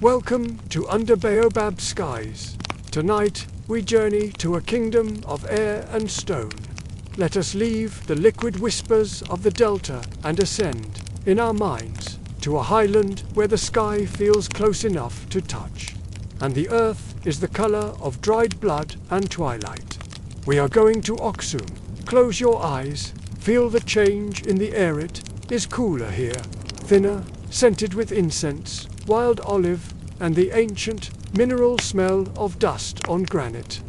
Welcome to Under Baobab Skies. Tonight, we journey to a kingdom of air and stone. Let us leave the liquid whispers of the delta and ascend, in our minds, to a highland where the sky feels close enough to touch, and the earth is the color of dried blood and twilight. We are going to Axum. Close your eyes, feel the change in the air. It is cooler here, thinner, scented with incense, wild olive, and the ancient, mineral smell of dust on granite.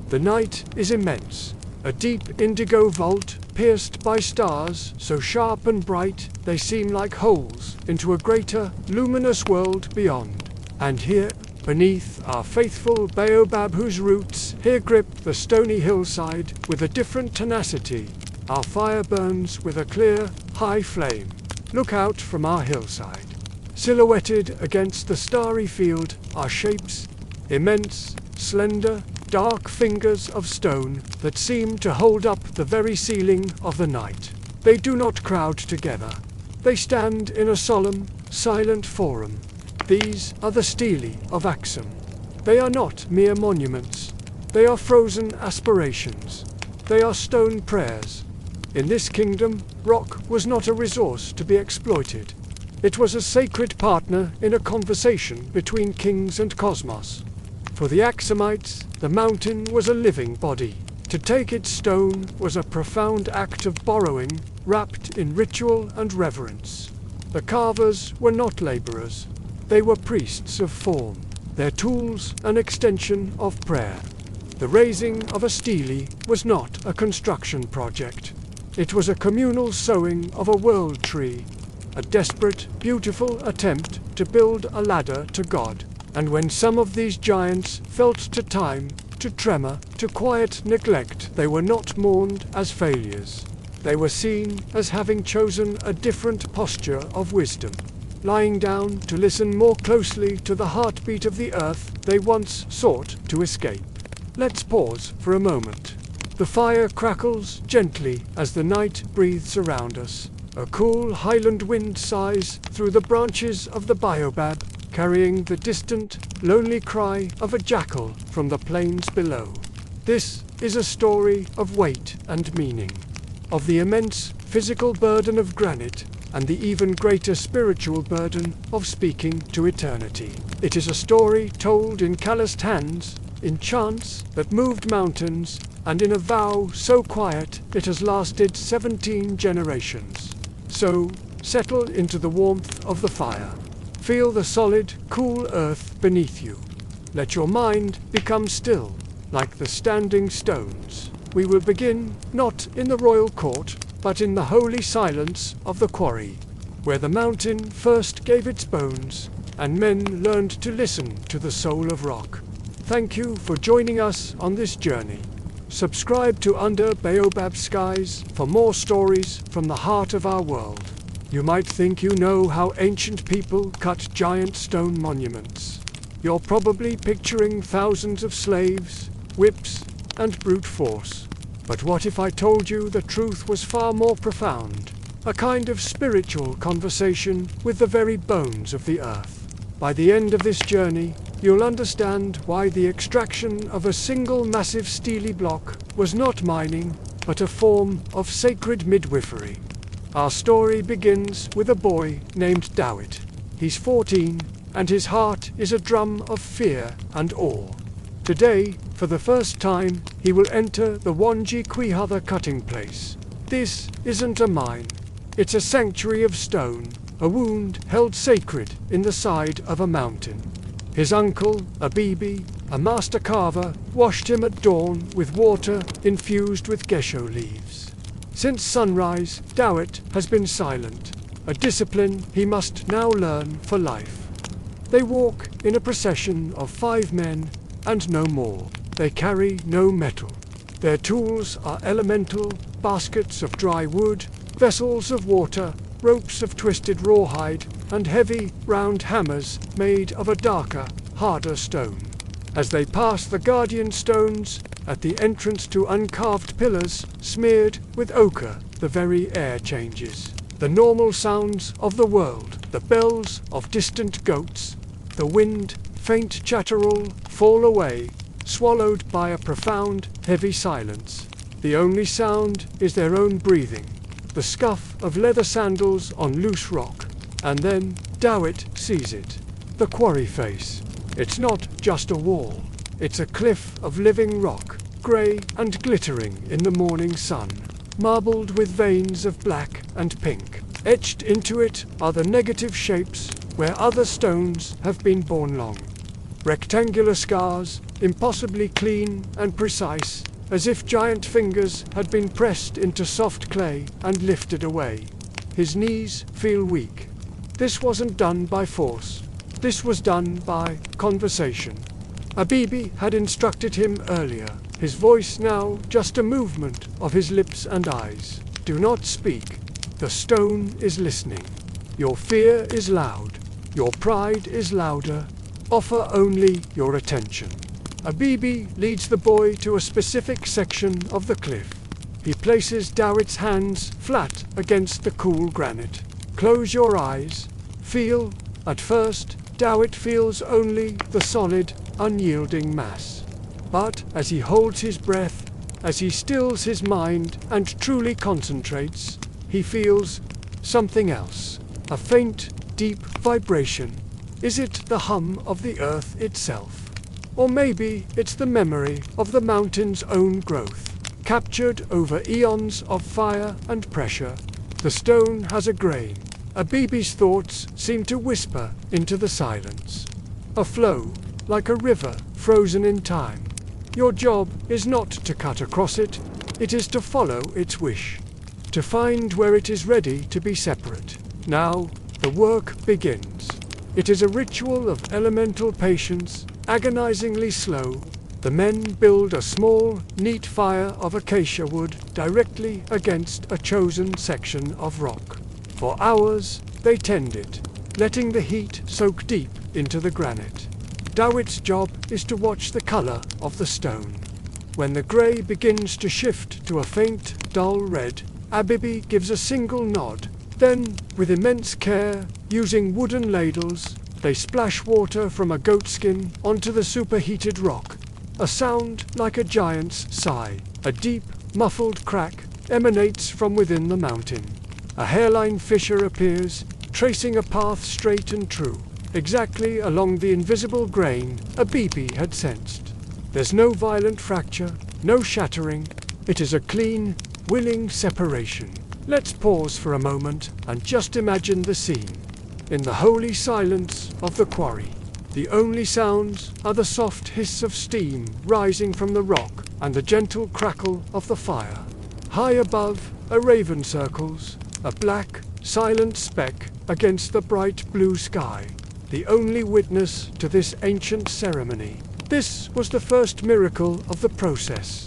The night is immense, a deep indigo vault pierced by stars so sharp and bright they seem like holes into a greater, luminous world beyond. And here, beneath our faithful baobab whose roots here grip the stony hillside with a different tenacity, our fire burns with a clear, high flame. Look out from our hillside. Silhouetted against the starry field are shapes, immense, slender, dark fingers of stone that seem to hold up the very ceiling of the night. They do not crowd together. They stand in a solemn, silent forum. These are the stelae of Axum. They are not mere monuments. They are frozen aspirations. They are stone prayers. In this kingdom, rock was not a resource to be exploited. It was a sacred partner in a conversation between kings and cosmos. For the Axumites, the mountain was a living body. To take its stone was a profound act of borrowing, wrapped in ritual and reverence. The carvers were not laborers. They were priests of form, their tools an extension of prayer. The raising of a stele was not a construction project. It was a communal sowing of a world tree, a desperate, beautiful attempt to build a ladder to God. And when some of these giants felt to time, to tremor, to quiet neglect, they were not mourned as failures. They were seen as having chosen a different posture of wisdom, lying down to listen more closely to the heartbeat of the earth they once sought to escape. Let's pause for a moment. The fire crackles gently as the night breathes around us. A cool highland wind sighs through the branches of the baobab, carrying the distant, lonely cry of a jackal from the plains below. This is a story of weight and meaning, of the immense physical burden of granite and the even greater spiritual burden of speaking to eternity. It is a story told in calloused hands, in chants that moved mountains, and in a vow so quiet it has lasted 17 generations. So, settle into the warmth of the fire. Feel the solid, cool earth beneath you. Let your mind become still, like the standing stones. We will begin not in the royal court, but in the holy silence of the quarry, where the mountain first gave its bones, and men learned to listen to the soul of rock. Thank you for joining us on this journey. Subscribe to Under Baobab Skies for more stories from the heart of our world. You might think you know how ancient people cut giant stone monuments. You're probably picturing thousands of slaves, whips, and brute force. But what if I told you the truth was far more profound? A kind of spiritual conversation with the very bones of the earth. By the end of this journey, you'll understand why the extraction of a single massive stele block was not mining, but a form of sacred midwifery. Our story begins with a boy named Dawit. He's 14, and his heart is a drum of fear and awe. Today, for the first time, he will enter the Wanji Quihother cutting place. This isn't a mine. It's a sanctuary of stone, a wound held sacred in the side of a mountain. His uncle, a bibi, a master carver, washed him at dawn with water infused with gesho leaves. Since sunrise, Dawit has been silent, a discipline he must now learn for life. They walk in a procession of 5 men, and no more. They carry no metal. Their tools are elemental, baskets of dry wood, vessels of water, ropes of twisted rawhide, and heavy, round hammers made of a darker, harder stone. As they pass the guardian stones, at the entrance to uncarved pillars, smeared with ochre, the very air changes. The normal sounds of the world, the bells of distant goats, The wind, faint chatterall, fall away, swallowed by a profound, heavy silence. The only sound is their own breathing, the scuff of leather sandals on loose rock. And then Dawit sees it. The quarry face. It's not just a wall. It's a cliff of living rock, grey and glittering in the morning sun, marbled with veins of black and pink. Etched into it are the negative shapes where other stones have been borne long. Rectangular scars, impossibly clean and precise, as if giant fingers had been pressed into soft clay and lifted away. His knees feel weak. This wasn't done by force. This was done by conversation. Abibi had instructed him earlier, his voice now just a movement of his lips and eyes. Do not speak. The stone is listening. Your fear is loud. Your pride is louder. Offer only your attention. Abibi leads the boy to a specific section of the cliff. He places Dawit's hands flat against the cool granite. Close your eyes. Feel. At first, Dawit feels only the solid, unyielding mass. But as he holds his breath, as he stills his mind and truly concentrates, he feels something else. A faint, deep vibration. Is it the hum of the earth itself? Or maybe it's the memory of the mountain's own growth, captured over eons of fire and pressure. The stone has a grain. Abibi's thoughts seem to whisper into the silence. A flow, like a river frozen in time. Your job is not to cut across it, it is to follow its wish, to find where it is ready to be separate. Now, the work begins. It is a ritual of elemental patience, agonizingly slow. The men build a small, neat fire of acacia wood directly against a chosen section of rock. For hours, they tend it, letting the heat soak deep into the granite. Dawit's job is to watch the color of the stone. When the gray begins to shift to a faint, dull red, Abibi gives a single nod. Then, with immense care, using wooden ladles, they splash water from a goatskin onto the superheated rock. A sound like a giant's sigh. A deep, muffled crack emanates from within the mountain. A hairline fissure appears, tracing a path straight and true, exactly along the invisible grain Abibi had sensed. There's no violent fracture, no shattering. It is a clean, willing separation. Let's pause for a moment and just imagine the scene. In the holy silence of the quarry, the only sounds are the soft hiss of steam rising from the rock and the gentle crackle of the fire. High above, a raven circles, a black, silent speck against the bright blue sky, the only witness to this ancient ceremony. This was the first miracle of the process.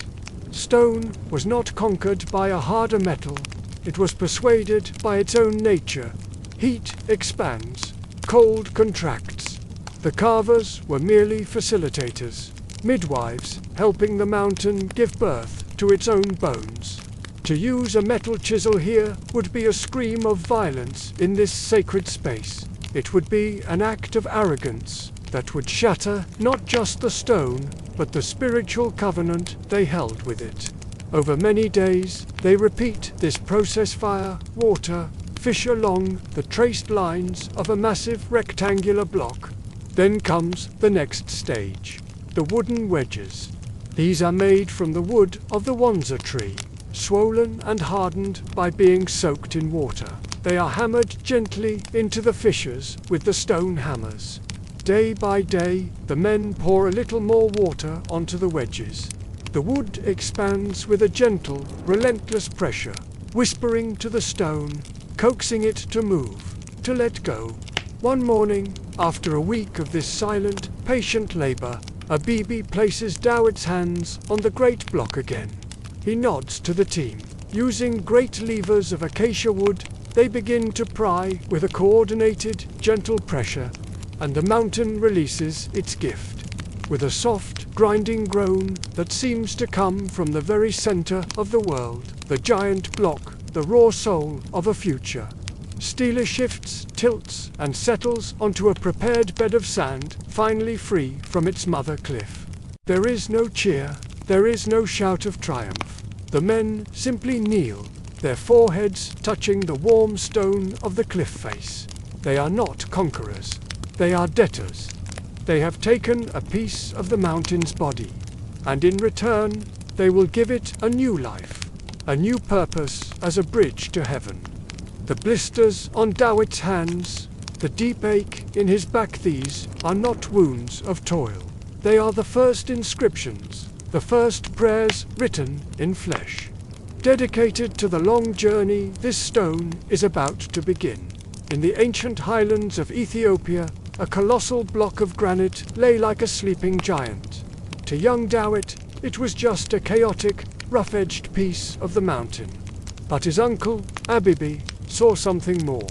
Stone was not conquered by a harder metal. It was persuaded by its own nature. Heat expands, cold contracts. The carvers were merely facilitators, midwives helping the mountain give birth to its own bones. To use a metal chisel here would be a scream of violence in this sacred space. It would be an act of arrogance that would shatter not just the stone, but the spiritual covenant they held with it. Over many days, they repeat this process: fire, water, fish along the traced lines of a massive rectangular block. Then comes the next stage, the wooden wedges. These are made from the wood of the wanza tree, swollen and hardened by being soaked in water. They are hammered gently into the fissures with the stone hammers. Day by day, the men pour a little more water onto the wedges. The wood expands with a gentle, relentless pressure, whispering to the stone, coaxing it to move, to let go. One morning, after a week of this silent, patient labor, Abibi places Dawit's hands on the great block again. He nods to the team. Using great levers of acacia wood, they begin to pry with a coordinated, gentle pressure, and the mountain releases its gift. With a soft, grinding groan that seems to come from the very center of the world, the giant block, the raw soul of a future. Steeler shifts, tilts, and settles onto a prepared bed of sand, finally free from its mother cliff. There is no cheer, there is no shout of triumph. The men simply kneel, their foreheads touching the warm stone of the cliff face. They are not conquerors, they are debtors. They have taken a piece of the mountain's body, and in return, they will give it a new life, a new purpose as a bridge to heaven. The blisters on Dawit's hands, the deep ache in his back, these are not wounds of toil. They are the first inscriptions, the first prayers written in flesh. Dedicated to the long journey this stone is about to begin. In the ancient highlands of Ethiopia, a colossal block of granite lay like a sleeping giant. To young Dawit, it was just a chaotic, rough-edged piece of the mountain. But his uncle, Abibi, saw something more.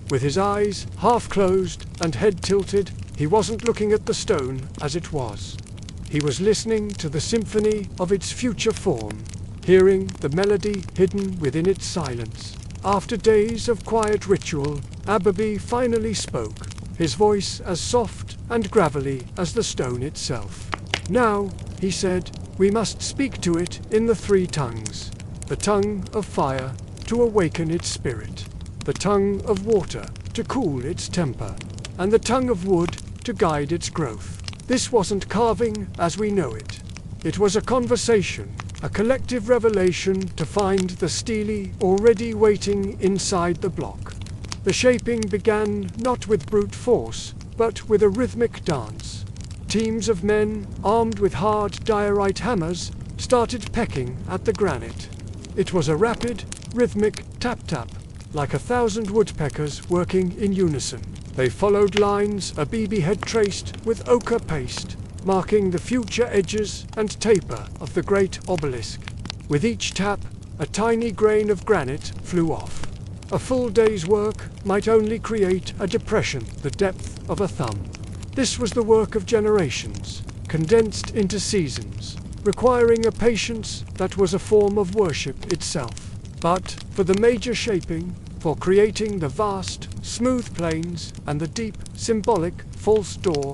With his eyes half closed and head tilted, he wasn't looking at the stone as it was. He was listening to the symphony of its future form, hearing the melody hidden within its silence. After days of quiet ritual, Abibi finally spoke, his voice as soft and gravelly as the stone itself. "Now," he said, "we must speak to it in the three tongues. The tongue of fire, to awaken its spirit. The tongue of water, to cool its temper. And the tongue of wood, to guide its growth." This wasn't carving as we know it. It was a conversation, a collective revelation to find the stele already waiting inside the block. The shaping began not with brute force, but with a rhythmic dance. Teams of men, armed with hard diorite hammers, started pecking at the granite. It was a rapid, rhythmic tap-tap, like 1,000 woodpeckers working in unison. They followed lines Abibi had traced with ochre paste, marking the future edges and taper of the great obelisk. With each tap, a tiny grain of granite flew off. A full day's work might only create a depression the depth of a thumb. This was the work of generations, condensed into seasons, requiring a patience that was a form of worship itself. But for the major shaping, for creating the vast, smooth plains and the deep, symbolic false door,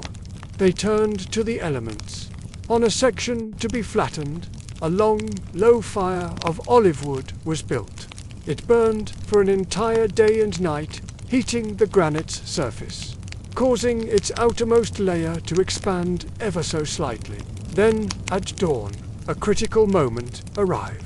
they turned to the elements. On a section to be flattened, a long, low fire of olive wood was built. It burned for an entire day and night, heating the granite's surface, causing its outermost layer to expand ever so slightly. Then, at dawn, a critical moment arrived.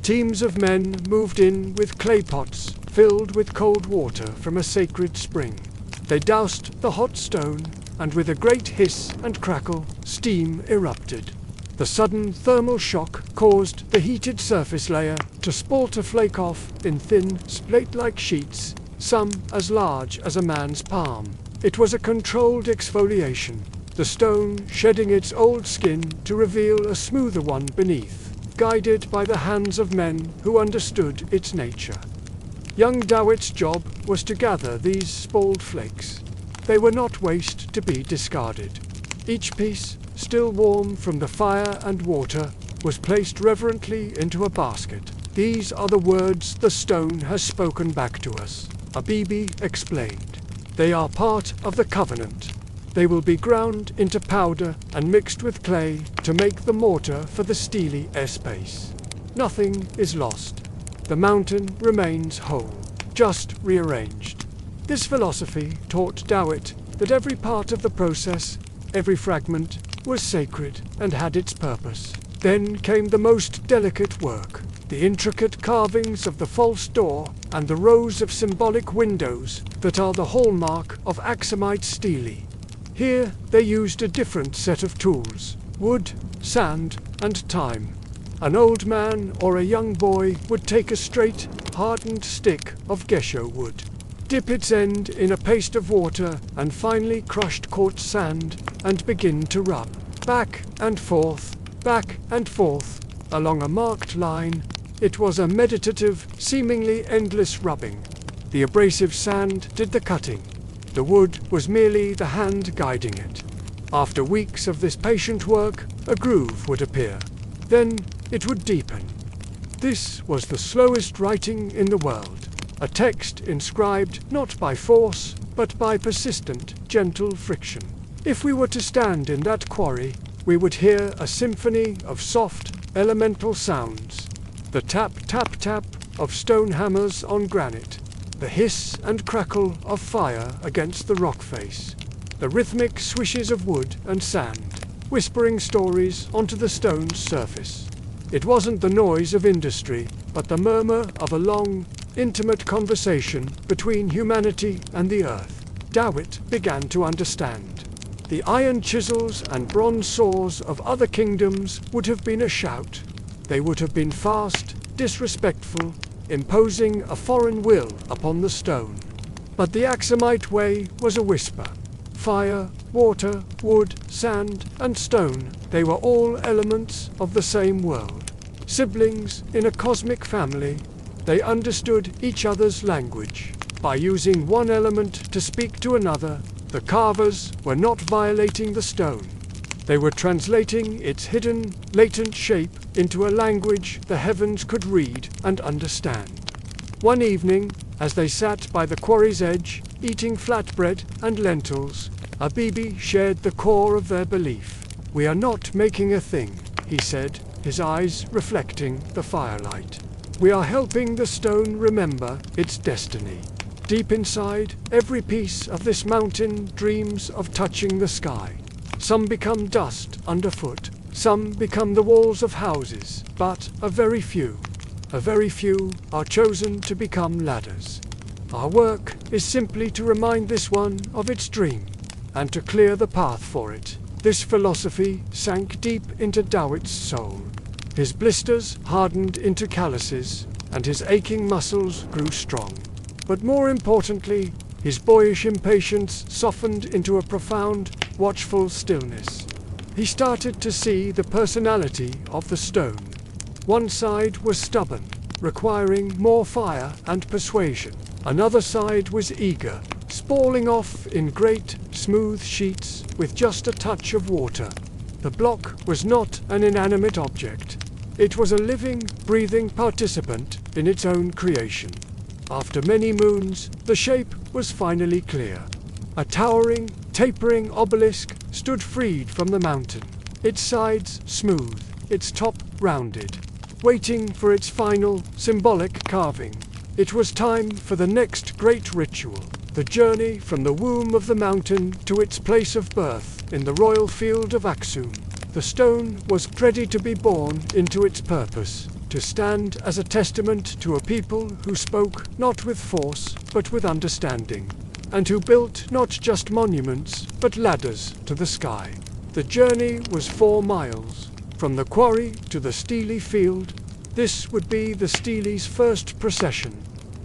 Teams of men moved in with clay pots filled with cold water from a sacred spring. They doused the hot stone, and with a great hiss and crackle, steam erupted. The sudden thermal shock caused the heated surface layer to spalter flake off in thin, slate-like sheets, some as large as a man's palm. It was a controlled exfoliation, the stone shedding its old skin to reveal a smoother one beneath, guided by the hands of men who understood its nature. Young Dawit's job was to gather these spalled flakes. They were not waste to be discarded. Each piece, still warm from the fire and water, was placed reverently into a basket. "These are the words the stone has spoken back to us," Abibi explained. "They are part of the covenant. They will be ground into powder and mixed with clay to make the mortar for the stele base. Nothing is lost. The mountain remains whole, just rearranged." This philosophy taught Dawit that every part of the process, every fragment, was sacred and had its purpose. Then came the most delicate work, the intricate carvings of the false door and the rows of symbolic windows that are the hallmark of Axumite stele. Here they used a different set of tools: wood, sand, and time. An old man or a young boy would take a straight, hardened stick of gesho wood, dip its end in a paste of water and finely crushed quartz sand, and begin to rub, back and forth, along a marked line. It was a meditative, seemingly endless rubbing. The abrasive sand did the cutting. The wood was merely the hand guiding it. After weeks of this patient work, a groove would appear. Then it would deepen. This was the slowest writing in the world. a text inscribed not by force, but by persistent, gentle friction. If we were to stand in that quarry, we would hear a symphony of soft, elemental sounds. The tap, tap, tap of stone hammers on granite, the hiss and crackle of fire against the rock face, the rhythmic swishes of wood and sand, whispering stories onto the stone's surface. It wasn't the noise of industry, but the murmur of a long, intimate conversation between humanity and the earth. Dawit began to understand. The iron chisels and bronze saws of other kingdoms would have been a shout. They would have been fast, disrespectful, imposing a foreign will upon the stone. But the Axumite way was a whisper. Fire, water, wood, sand, and stone, they were all elements of the same world. Siblings in a cosmic family, they understood each other's language. By using one element to speak to another, the carvers were not violating the stone. They were translating its hidden, latent shape into a language the heavens could read and understand. One evening, as they sat by the quarry's edge, eating flatbread and lentils, Abibi shared the core of their belief. "We are not making a thing," he said, his eyes reflecting the firelight. "We are helping the stone remember its destiny. Deep inside, every piece of this mountain dreams of touching the sky. Some become dust underfoot, some become the walls of houses, but a very few are chosen to become ladders. Our work is simply to remind this one of its dream, and to clear the path for it." This philosophy sank deep into Dawit's soul. His blisters hardened into calluses, and his aching muscles grew strong. But more importantly, his boyish impatience softened into a profound, watchful stillness. He started to see the personality of the stone. One side was stubborn, requiring more fire and persuasion. Another side was eager, spalling off in great, smooth sheets with just a touch of water. The block was not an inanimate object. It was a living, breathing participant in its own creation. After many moons, the shape was finally clear. A towering, tapering obelisk stood freed from the mountain, its sides smooth, its top rounded, waiting for its final, symbolic carving. It was time for the next great ritual, the journey from the womb of the mountain to its place of birth in the royal field of Axum. The stone was ready to be born into its purpose, to stand as a testament to a people who spoke not with force, but with understanding, and who built not just monuments, but ladders to the sky. The journey was 4 miles, from the quarry to the Steely field. This would be the Steely's first procession.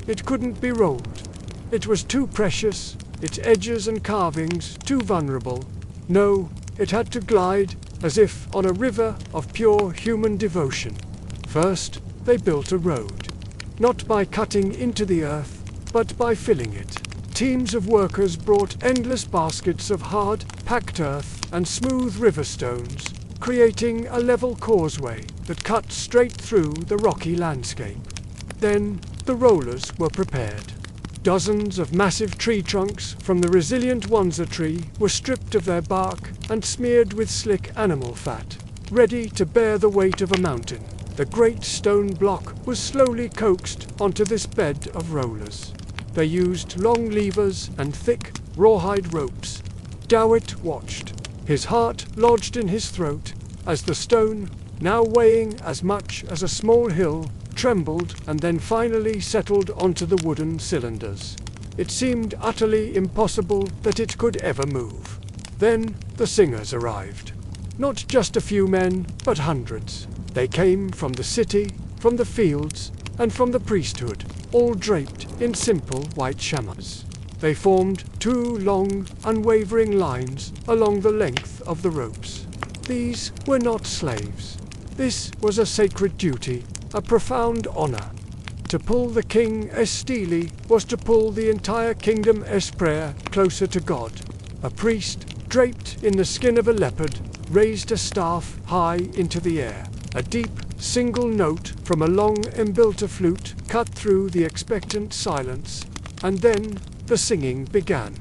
It couldn't be rolled. It was too precious, its edges and carvings too vulnerable. No, it had to glide, as if on a river of pure human devotion. First, they built a road, not by cutting into the earth, but by filling it. Teams of workers brought endless baskets of hard, packed earth and smooth river stones, creating a level causeway that cut straight through the rocky landscape. Then, the rollers were prepared. Dozens of massive tree trunks from the resilient Wanza tree were stripped of their bark and smeared with slick animal fat, ready to bear the weight of a mountain. The great stone block was slowly coaxed onto this bed of rollers. They used long levers and thick, rawhide ropes. Dawit watched, his heart lodged in his throat, as the stone, now weighing as much as a small hill, trembled and then finally settled onto the wooden cylinders. It seemed utterly impossible that it could ever move. Then the singers arrived. Not just a few men, but hundreds. They came from the city, from the fields, and from the priesthood, all draped in simple white shamas. They formed 2 long, unwavering lines along the length of the ropes. These were not slaves. This was a sacred duty, a profound honor. To pull the king Estili was to pull the entire kingdom Esprea closer to God. A priest, draped in the skin of a leopard, raised a staff high into the air. A deep, single note from a long embelter flute cut through the expectant silence, and then the singing began.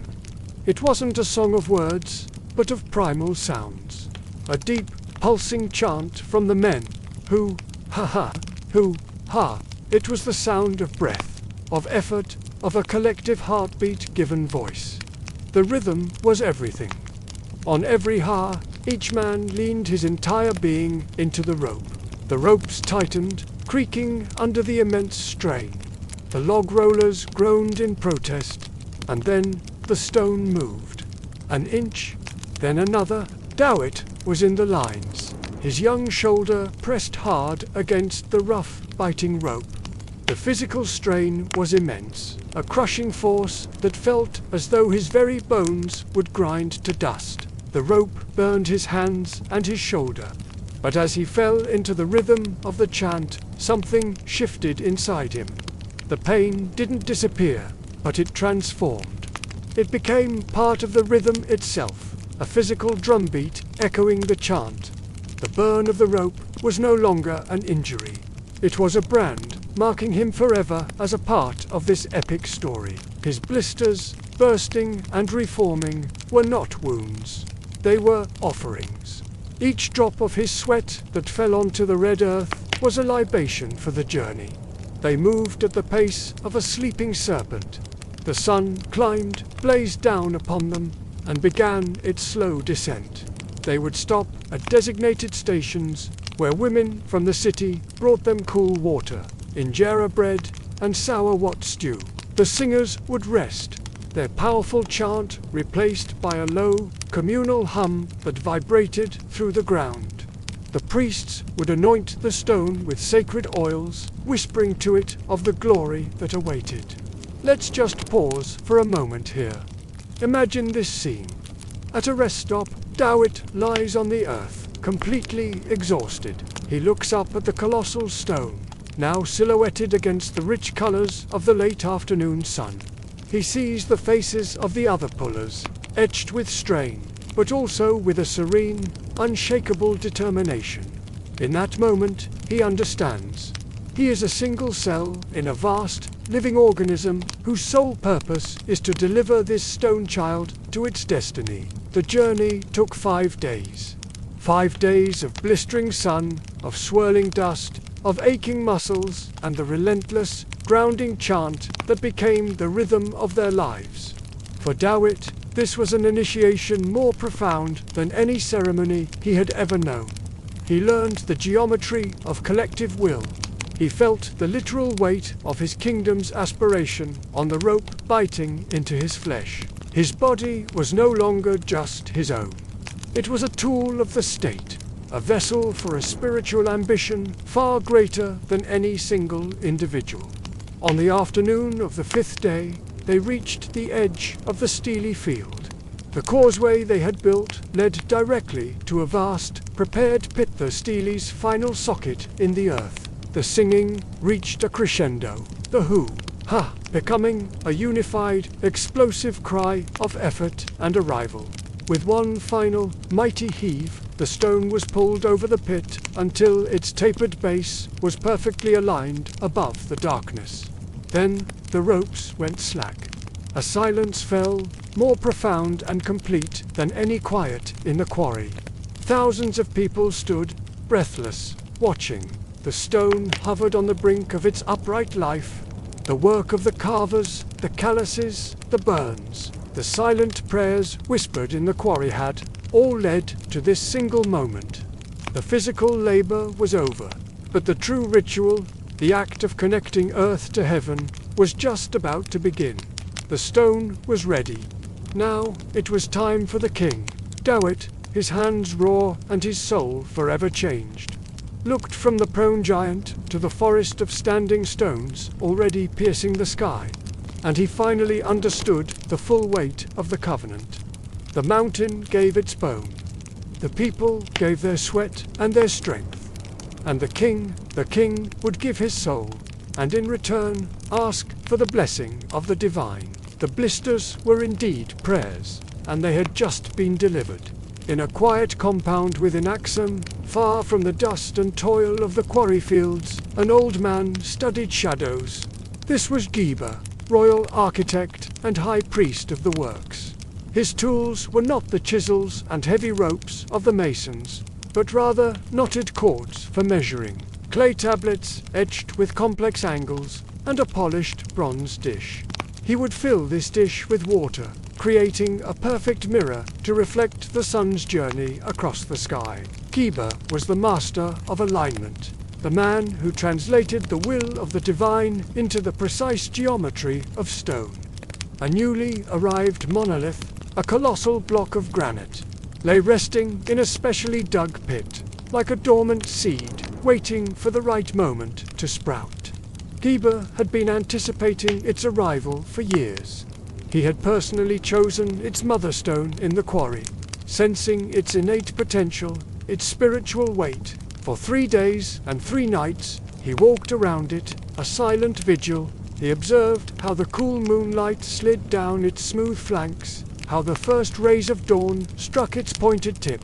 It wasn't a song of words, but of primal sounds. A deep, pulsing chant from the men. Who, ha ha, who, ha. It was the sound of breath, of effort, of a collective heartbeat given voice. The rhythm was everything. On every ha, each man leaned his entire being into the rope. The ropes tightened, creaking under the immense strain. The log rollers groaned in protest, and then the stone moved. An inch, then another. Dowit was in the lines, his young shoulder pressed hard against the rough, biting rope. The physical strain was immense, a crushing force that felt as though his very bones would grind to dust. The rope burned his hands and his shoulder. But as he fell into the rhythm of the chant, something shifted inside him. The pain didn't disappear, but it transformed. It became part of the rhythm itself, a physical drumbeat echoing the chant. The burn of the rope was no longer an injury. It was a brand, marking him forever as a part of this epic story. His blisters, bursting and reforming, were not wounds. They were offerings. Each drop of his sweat that fell onto the red earth was a libation for the journey. They moved at the pace of a sleeping serpent. The sun climbed, blazed down upon them, and began its slow descent. They would stop at designated stations where women from the city brought them cool water, injera bread, and sour wat stew. The singers would rest, their powerful chant replaced by a low, communal hum that vibrated through the ground. The priests would anoint the stone with sacred oils, whispering to it of the glory that awaited. Let's just pause for a moment here. Imagine this scene. At a rest stop, Dowit lies on the earth, completely exhausted. He looks up at the colossal stone, now silhouetted against the rich colors of the late afternoon sun. He sees the faces of the other pullers, etched with strain, but also with a serene, unshakable determination. In that moment, he understands. He is a single cell in a vast, living organism whose sole purpose is to deliver this stone child to its destiny. The journey took 5 days. 5 days of blistering sun, of swirling dust, of aching muscles, and the relentless, grounding chant that became the rhythm of their lives. For Dowit, this was an initiation more profound than any ceremony he had ever known. He learned the geometry of collective will. He felt the literal weight of his kingdom's aspiration on the rope biting into his flesh. His body was no longer just his own. It was a tool of the state, a vessel for a spiritual ambition far greater than any single individual. On the afternoon of the 5th day, they reached the edge of the steely field. The causeway they had built led directly to a vast, prepared pit, the steely's final socket in the earth. The singing reached a crescendo, the who, ha, becoming a unified, explosive cry of effort and arrival. With one final, mighty heave, the stone was pulled over the pit until its tapered base was perfectly aligned above the darkness. Then the ropes went slack. A silence fell, more profound and complete than any quiet in the quarry. Thousands of people stood, breathless, watching. The stone hovered on the brink of its upright life. The work of the carvers, the calluses, the burns, the silent prayers whispered in the quarry had all led to this single moment. The physical labor was over, but the true ritual, the act of connecting earth to heaven, was just about to begin. The stone was ready. Now it was time for the king. Dowit, his hands raw and his soul forever changed, looked from the prone giant to the forest of standing stones already piercing the sky, and he finally understood the full weight of the covenant. The mountain gave its bone, the people gave their sweat and their strength, and the king would give his soul, and in return ask for the blessing of the divine. The blisters were indeed prayers, and they had just been delivered. In a quiet compound within Axum, far from the dust and toil of the quarry fields, an old man studied shadows. This was Geber, royal architect and high priest of the works. His tools were not the chisels and heavy ropes of the masons, but rather knotted cords for measuring, clay tablets etched with complex angles, and a polished bronze dish. He would fill this dish with water, creating a perfect mirror to reflect the sun's journey across the sky. Geber was the master of alignment, the man who translated the will of the divine into the precise geometry of stone. A newly arrived monolith, a colossal block of granite, lay resting in a specially dug pit, like a dormant seed waiting for the right moment to sprout. Geber had been anticipating its arrival for years. He had personally chosen its mother stone in the quarry, sensing its innate potential, its spiritual weight. For 3 days and 3 nights, he walked around it, a silent vigil. He observed how the cool moonlight slid down its smooth flanks, how the first rays of dawn struck its pointed tip.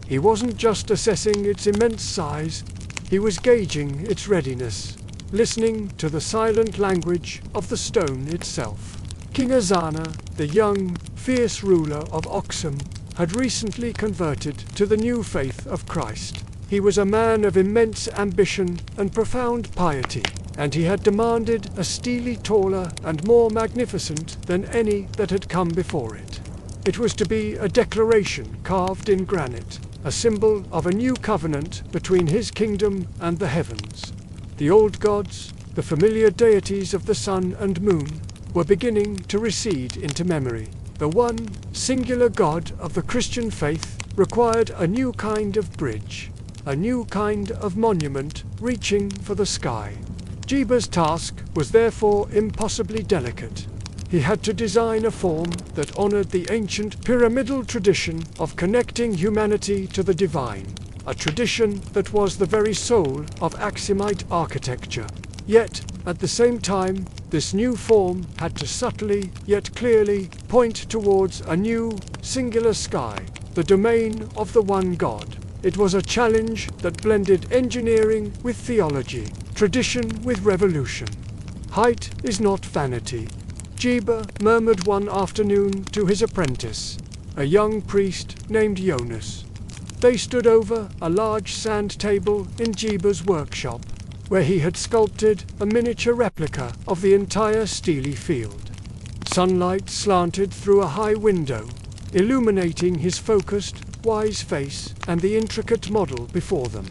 He wasn't just assessing its immense size, he was gauging its readiness, listening to the silent language of the stone itself. King Azana, the young, fierce ruler of Axum, had recently converted to the new faith of Christ. He was a man of immense ambition and profound piety, and he had demanded a stele taller and more magnificent than any that had come before it. It was to be a declaration carved in granite, a symbol of a new covenant between his kingdom and the heavens. The old gods, the familiar deities of the sun and moon, were beginning to recede into memory. The one singular God of the Christian faith required a new kind of bridge, a new kind of monument reaching for the sky. Geber's task was therefore impossibly delicate. He had to design a form that honored the ancient pyramidal tradition of connecting humanity to the divine, a tradition that was the very soul of Axumite architecture. Yet, at the same time, this new form had to subtly, yet clearly, point towards a new, singular sky, the domain of the one God. It was a challenge that blended engineering with theology, tradition with revolution. Height is not vanity, Geber murmured one afternoon to his apprentice, a young priest named Jonas. They stood over a large sand table in Geber's workshop, where he had sculpted a miniature replica of the entire stele field. Sunlight slanted through a high window, illuminating his focused, wise face and the intricate model before them.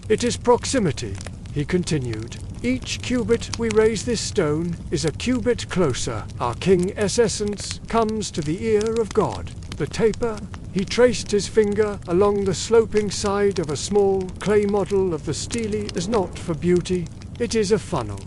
"It is proximity," he continued. "Each cubit we raise this stone is a cubit closer. Our king's essence comes to the ear of God. The taper," he traced his finger along the sloping side of a small clay model of the stele, "is not for beauty, it is a funnel.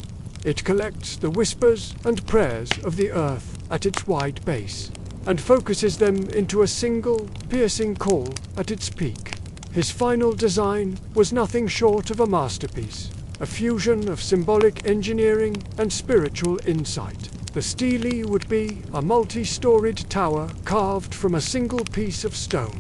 It collects the whispers and prayers of the earth at its wide base, and focuses them into a single, piercing call at its peak." His final design was nothing short of a masterpiece, a fusion of symbolic engineering and spiritual insight. The stele would be a multi-storied tower carved from a single piece of stone.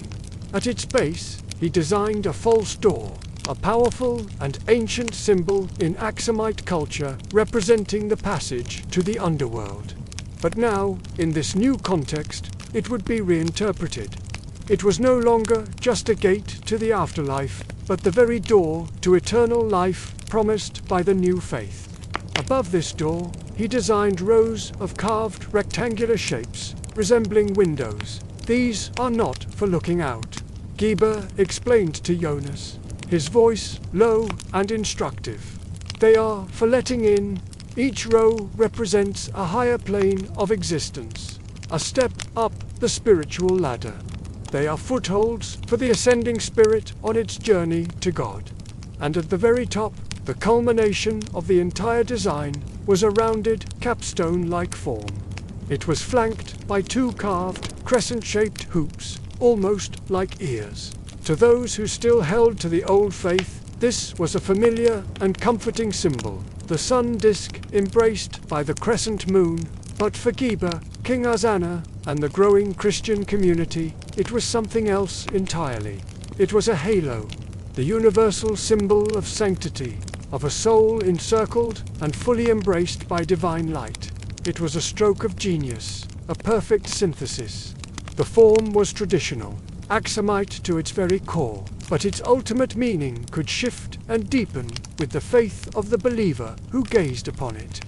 At its base, he designed a false door, a powerful and ancient symbol in Axumite culture representing the passage to the underworld. But now, in this new context, it would be reinterpreted. It was no longer just a gate to the afterlife, but the very door to eternal life promised by the new faith. Above this door, he designed rows of carved rectangular shapes, resembling windows. "These are not for looking out," Geber explained to Jonas, his voice low and instructive. "They are for letting in. Each row represents a higher plane of existence, a step up the spiritual ladder. They are footholds for the ascending spirit on its journey to God." And at the very top, the culmination of the entire design, was a rounded, capstone-like form. It was flanked by 2 carved, crescent-shaped hoops, almost like ears. To those who still held to the old faith, this was a familiar and comforting symbol, the sun disk embraced by the crescent moon. But for Geber, King Azana and the growing Christian community, it was something else entirely. It was a halo, the universal symbol of sanctity, of a soul encircled and fully embraced by divine light. It was a stroke of genius, a perfect synthesis. The form was traditional, Axumite to its very core, but its ultimate meaning could shift and deepen with the faith of the believer who gazed upon it.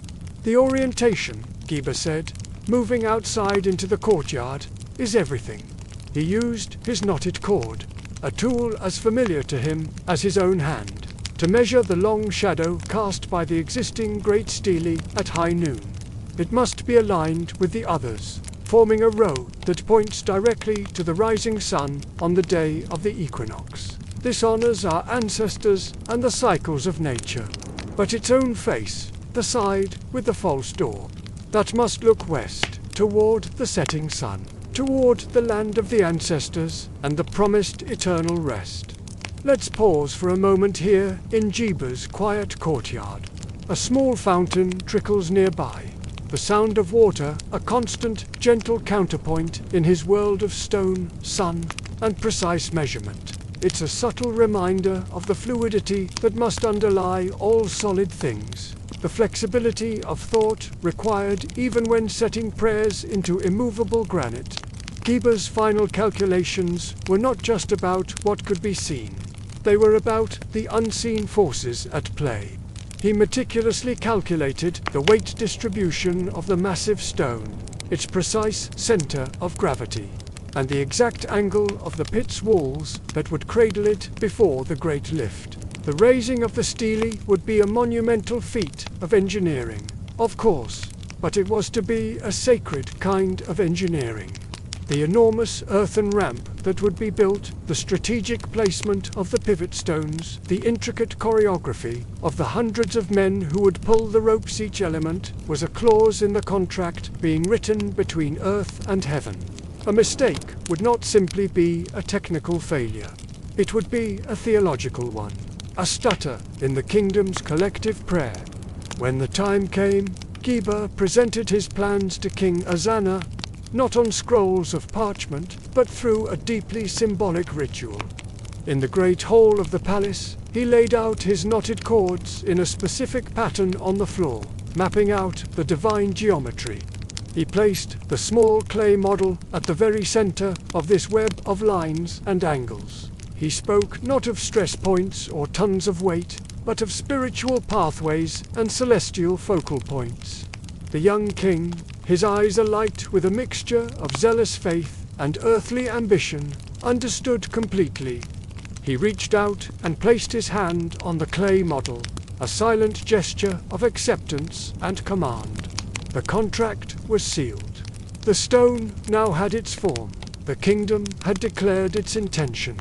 The orientation, Giba said, moving outside into the courtyard, is everything. He used his knotted cord, a tool as familiar to him as his own hand, to measure the long shadow cast by the existing great stele at high noon. It must be aligned with the others, forming a row that points directly to the rising sun on the day of the equinox. This honors our ancestors and the cycles of nature. But its own face, the side with the false door, that must look west, toward the setting sun, toward the land of the ancestors and the promised eternal rest. Let's pause for a moment here in Giba's quiet courtyard. A small fountain trickles nearby, the sound of water a constant, gentle counterpoint in his world of stone, sun, and precise measurement. It's a subtle reminder of the fluidity that must underlie all solid things, the flexibility of thought required even when setting prayers into immovable granite. Giba's final calculations were not just about what could be seen. They were about the unseen forces at play. He meticulously calculated the weight distribution of the massive stone, its precise center of gravity, and the exact angle of the pit's walls that would cradle it before the great lift. The raising of the stele would be a monumental feat of engineering, of course, but it was to be a sacred kind of engineering. The enormous earthen ramp that would be built, the strategic placement of the pivot stones, the intricate choreography of the hundreds of men who would pull the ropes each element, was a clause in the contract being written between earth and heaven. A mistake would not simply be a technical failure. It would be a theological one, a stutter in the kingdom's collective prayer. When the time came, Giba presented his plans to King Azana, not on scrolls of parchment, but through a deeply symbolic ritual. In the great hall of the palace, he laid out his knotted cords in a specific pattern on the floor, mapping out the divine geometry. He placed the small clay model at the very center of this web of lines and angles. He spoke not of stress points or tons of weight, but of spiritual pathways and celestial focal points. The young king, his eyes alight with a mixture of zealous faith and earthly ambition, understood completely. He reached out and placed his hand on the clay model, a silent gesture of acceptance and command. The contract was sealed. The stone now had its form. The kingdom had declared its intention.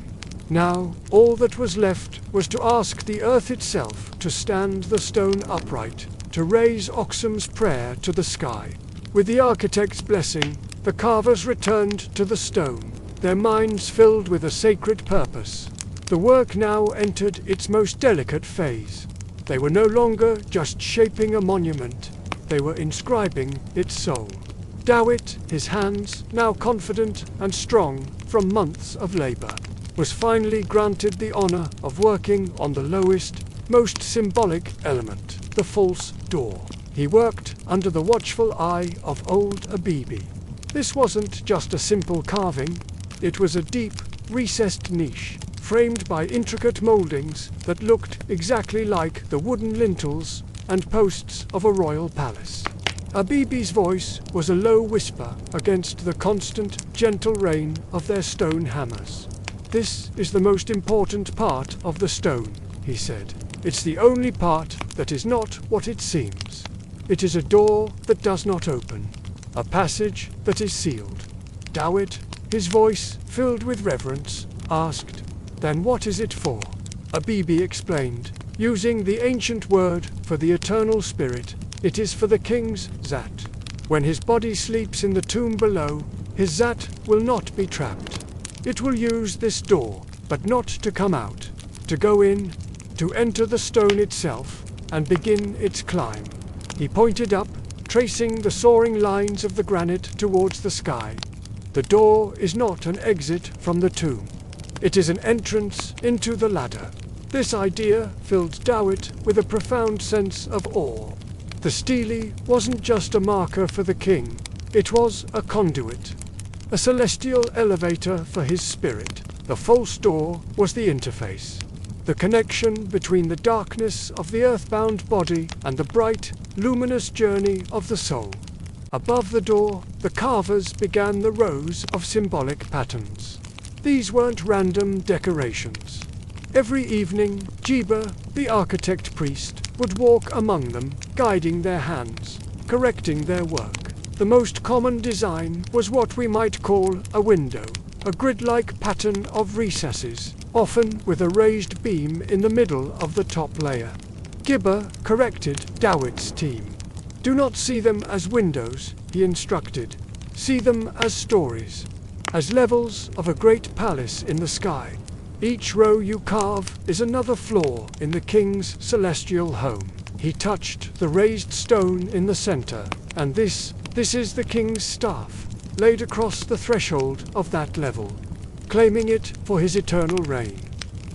Now, all that was left was to ask the earth itself to stand the stone upright, to raise Axum's prayer to the sky. With the architect's blessing, the carvers returned to the stone, their minds filled with a sacred purpose. The work now entered its most delicate phase. They were no longer just shaping a monument, they were inscribing its soul. Dawit, his hands now confident and strong from months of labor, was finally granted the honor of working on the lowest, most symbolic element, the false door. He worked under the watchful eye of old Abibi. This wasn't just a simple carving, it was a deep, recessed niche, framed by intricate moldings that looked exactly like the wooden lintels and posts of a royal palace. Abibi's voice was a low whisper against the constant, gentle rain of their stone hammers. "This is the most important part of the stone," he said. "It's the only part that is not what it seems. It is a door that does not open, a passage that is sealed." Dawit, his voice filled with reverence, asked, "Then what is it for?" Abibi explained, using the ancient word for the eternal spirit. "It is for the king's Zat. When his body sleeps in the tomb below, his Zat will not be trapped. It will use this door, but not to come out, to go in, to enter the stone itself, and begin its climb." He pointed up, tracing the soaring lines of the granite towards the sky. The door is not an exit from the tomb. It is an entrance into the ladder. This idea filled Dawit with a profound sense of awe. The stele wasn't just a marker for the king, it was a conduit, a celestial elevator for his spirit. The false door was the interface, the connection between the darkness of the earthbound body and the bright, luminous journey of the soul. Above the door, the carvers began the rows of symbolic patterns. These weren't random decorations. Every evening, Jiba, the architect priest, would walk among them, guiding their hands, correcting their work. The most common design was what we might call a window, a grid-like pattern of recesses, often with a raised beam in the middle of the top layer. Gibber corrected Dawit's team. Do not see them as windows, he instructed. See them as stories, as levels of a great palace in the sky. Each row you carve is another floor in the king's celestial home. He touched the raised stone in the center, and this is the king's staff, laid across the threshold of that level, claiming it for his eternal reign.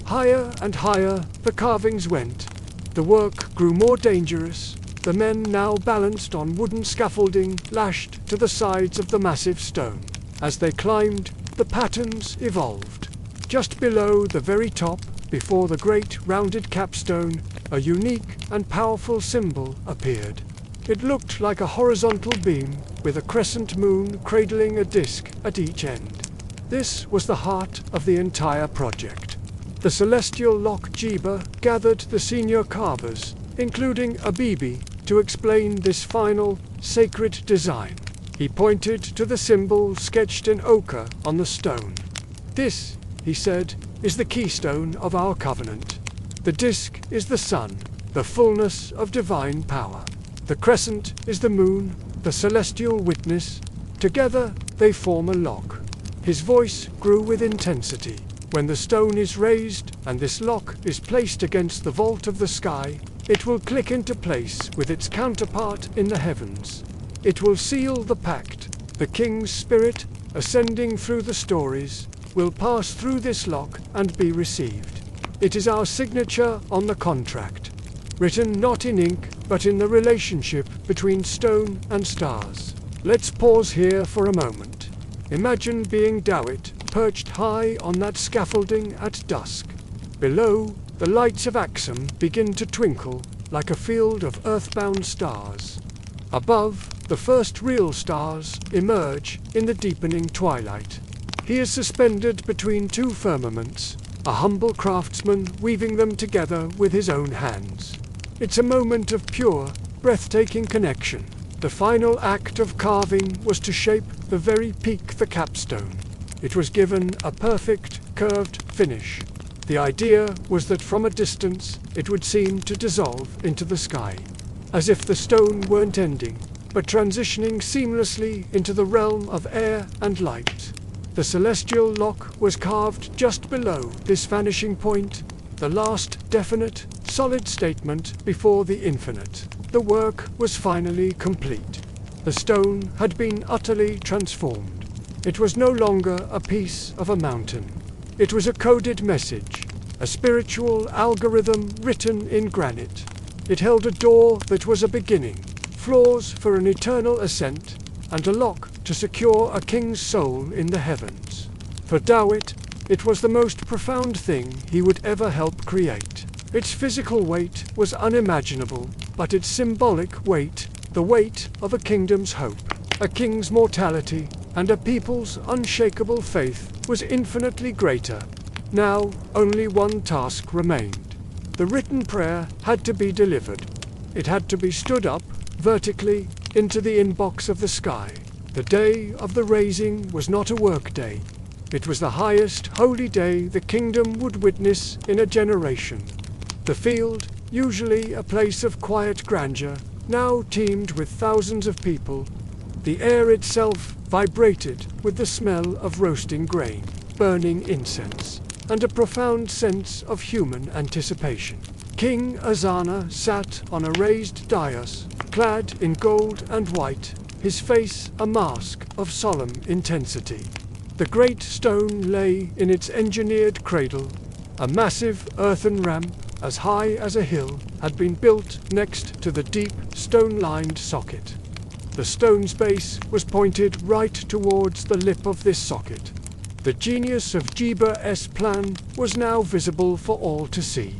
Higher and higher the carvings went. The work grew more dangerous. The men now balanced on wooden scaffolding lashed to the sides of the massive stone. As they climbed, the patterns evolved. Just below the very top, before the great rounded capstone, a unique and powerful symbol appeared. It looked like a horizontal beam with a crescent moon cradling a disc at each end. This was the heart of the entire project. The celestial lock Jiba gathered the senior carvers, including Abibi, to explain this final, sacred design. He pointed to the symbol sketched in ochre on the stone. This, he said, is the keystone of our covenant. The disk is the sun, the fullness of divine power. The crescent is the moon, the celestial witness. Together they form a lock. His voice grew with intensity. When the stone is raised and this lock is placed against the vault of the sky, it will click into place with its counterpart in the heavens. It will seal the pact. The king's spirit, ascending through the stories, will pass through this lock and be received. It is our signature on the contract, written not in ink, but in the relationship between stone and stars. Let's pause here for a moment. Imagine being Dawit, perched high on that scaffolding at dusk. Below, the lights of Axum begin to twinkle like a field of earthbound stars. Above, the first real stars emerge in the deepening twilight. He is suspended between two firmaments, a humble craftsman weaving them together with his own hands. It's a moment of pure, breathtaking connection. The final act of carving was to shape the very peak, the capstone. It was given a perfect, curved finish. The idea was that from a distance it would seem to dissolve into the sky, as if the stone weren't ending, but transitioning seamlessly into the realm of air and light. The celestial lock was carved just below this vanishing point, the last definite, solid statement before the infinite. The work was finally complete. The stone had been utterly transformed. It was no longer a piece of a mountain. It was a coded message, a spiritual algorithm written in granite. It held a door that was a beginning, floors for an eternal ascent, and a lock to secure a king's soul in the heavens. For Dawit, it was the most profound thing he would ever help create. Its physical weight was unimaginable, but its symbolic weight, the weight of a kingdom's hope, a king's mortality, and a people's unshakable faith, was infinitely greater. Now, only one task remained. The written prayer had to be delivered. It had to be stood up, vertically, into the inbox of the sky. The day of the raising was not a work day. It was the highest holy day the kingdom would witness in a generation. The field, usually a place of quiet grandeur, now teemed with thousands of people. The air itself vibrated with the smell of roasting grain, burning incense, and a profound sense of human anticipation. King Azana sat on a raised dais, clad in gold and white, his face a mask of solemn intensity. The great stone lay in its engineered cradle. A massive earthen ramp, as high as a hill, had been built next to the deep, stone-lined socket. The stone's base was pointed right towards the lip of this socket. The genius of Jiba's plan was now visible for all to see.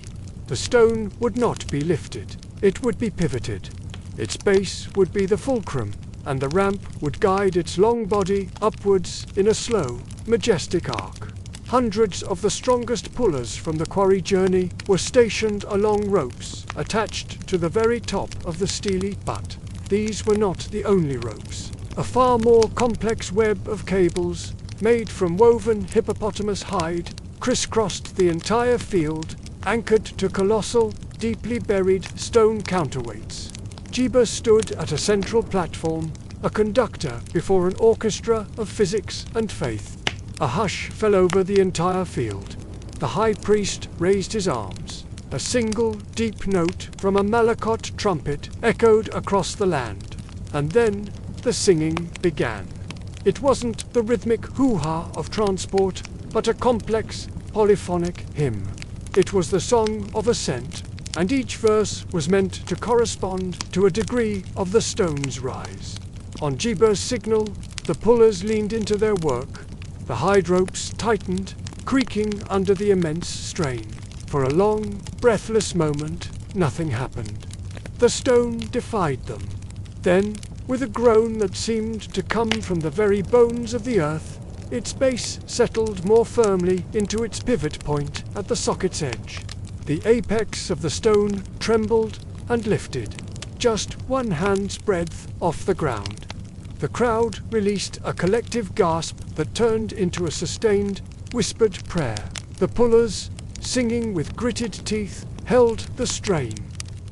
The stone would not be lifted, it would be pivoted. Its base would be the fulcrum, and the ramp would guide its long body upwards in a slow, majestic arc. Hundreds of the strongest pullers from the quarry journey were stationed along ropes attached to the very top of the steely butt. These were not the only ropes. A far more complex web of cables, made from woven hippopotamus hide, crisscrossed the entire field, anchored to colossal, deeply buried stone counterweights. Jiba stood at a central platform, a conductor before an orchestra of physics and faith. A hush fell over the entire field. The high priest raised his arms. A single, deep note from a malakot trumpet echoed across the land. And then the singing began. It wasn't the rhythmic hoo-ha of transport, but a complex, polyphonic hymn. It was the song of ascent, and each verse was meant to correspond to a degree of the stone's rise. On Jiba's signal, the pullers leaned into their work. The hide ropes tightened, creaking under the immense strain. For a long, breathless moment, nothing happened. The stone defied them. Then, with a groan that seemed to come from the very bones of the earth, its base settled more firmly into its pivot point at the socket's edge. The apex of the stone trembled and lifted, just one hand's breadth off the ground. The crowd released a collective gasp that turned into a sustained, whispered prayer. The pullers, singing with gritted teeth, held the strain.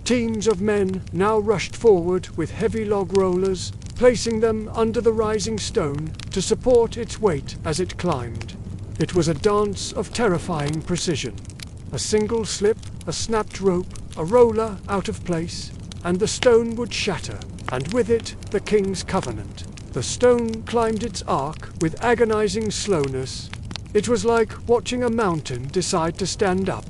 Teams of men now rushed forward with heavy log rollers, placing them under the rising stone to support its weight as it climbed. It was a dance of terrifying precision. A single slip, a snapped rope, a roller out of place, and the stone would shatter, and with it the king's covenant. The stone climbed its arc with agonizing slowness. It was like watching a mountain decide to stand up.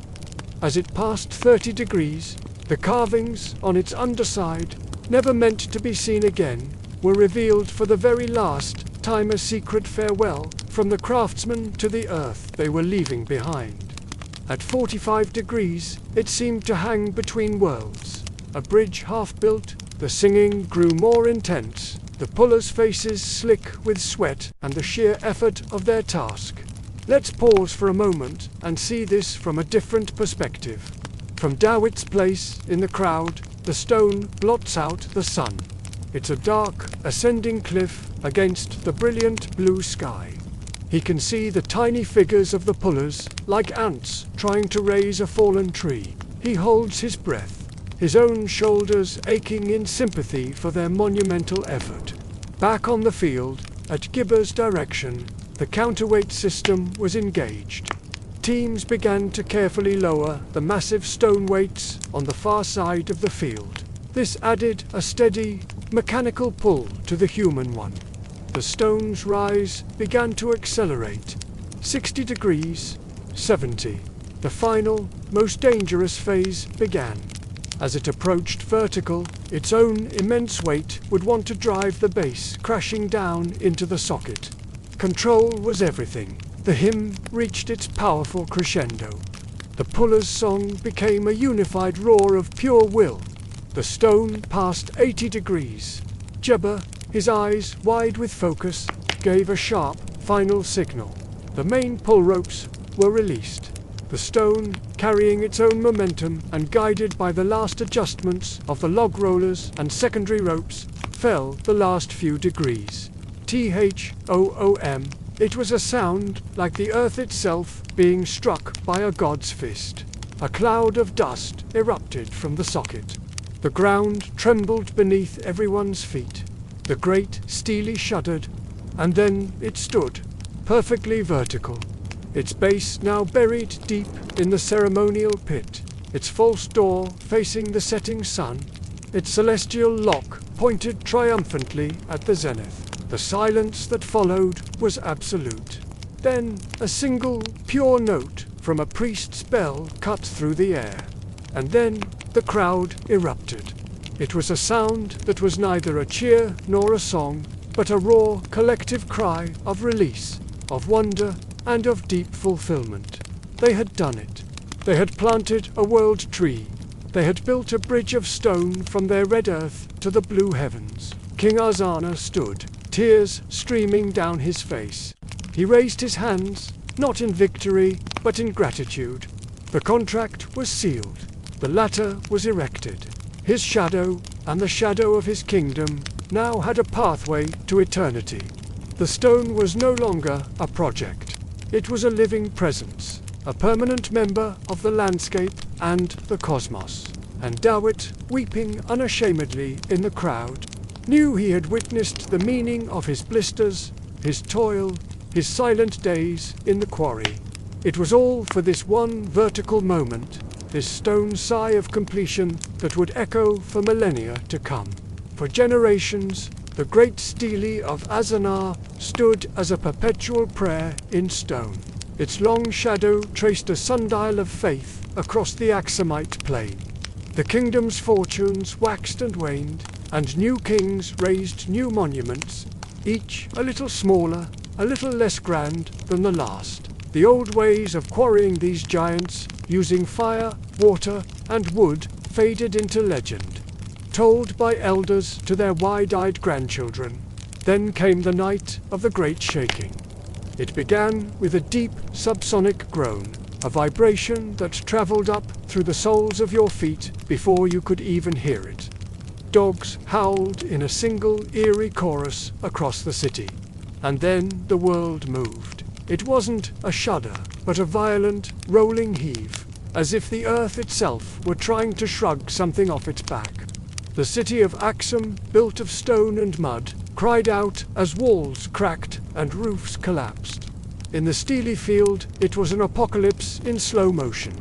As it passed 30 degrees, the carvings on its underside, never meant to be seen again, were revealed for the very last time, a secret farewell from the craftsmen to the earth they were leaving behind. At 45 degrees, it seemed to hang between worlds. A bridge half built, the singing grew more intense, the pullers' faces slick with sweat and the sheer effort of their task. Let's pause for a moment and see this from a different perspective. From Dawit's place in the crowd, the stone blots out the sun. It's a dark, ascending cliff against the brilliant blue sky. He can see the tiny figures of the pullers, like ants trying to raise a fallen tree. He holds his breath, his own shoulders aching in sympathy for their monumental effort. Back on the field, at Gibber's direction, the counterweight system was engaged. Teams began to carefully lower the massive stone weights on the far side of the field. This added a steady, mechanical pull to the human one. The stone's rise began to accelerate. 60 degrees, 70. The final, most dangerous phase began. As it approached vertical, its own immense weight would want to drive the base crashing down into the socket. Control was everything. The hymn reached its powerful crescendo. The puller's song became a unified roar of pure will. The stone passed 80 degrees. Jebba, his eyes wide with focus, gave a sharp, final signal. The main pull ropes were released. The stone, carrying its own momentum and guided by the last adjustments of the log rollers and secondary ropes, fell the last few degrees. T-H-O-O-M. It was a sound like the earth itself being struck by a god's fist. A cloud of dust erupted from the socket. The ground trembled beneath everyone's feet. The great steely shuddered, and then it stood, perfectly vertical, its base now buried deep in the ceremonial pit. its false door facing the setting sun, its celestial lock pointed triumphantly at the zenith. The silence that followed was absolute. Then a single, pure note from a priest's bell cut through the air. And then the crowd erupted. It was a sound that was neither a cheer nor a song, but a raw, collective cry of release, of wonder, and of deep fulfillment. They had done it. They had planted a world tree. They had built a bridge of stone from their red earth to the blue heavens. King Azana stood, tears streaming down his face. He raised his hands, not in victory, but in gratitude. The contract was sealed. The ladder was erected. His shadow, and the shadow of his kingdom, now had a pathway to eternity. The stone was no longer a project. It was a living presence, a permanent member of the landscape and the cosmos. And Dawit, weeping unashamedly in the crowd, knew he had witnessed the meaning of his blisters, his toil, his silent days in the quarry. It was all for this one vertical moment, this stone sigh of completion that would echo for millennia to come. For generations, the great stele of Azanar stood as a perpetual prayer in stone. Its long shadow traced a sundial of faith across the Axumite plain. The kingdom's fortunes waxed and waned, and new kings raised new monuments, each a little smaller, a little less grand than the last. The old ways of quarrying these giants, using fire, water, and wood, faded into legend, told by elders to their wide-eyed grandchildren. Then came the night of the great shaking. It began with a deep subsonic groan, a vibration that traveled up through the soles of your feet before you could even hear it. Dogs howled in a single eerie chorus across the city. And then the world moved. It wasn't a shudder, but a violent, rolling heave, as if the earth itself were trying to shrug something off its back. The city of Axum, built of stone and mud, cried out as walls cracked and roofs collapsed. In the steely field, it was an apocalypse in slow motion.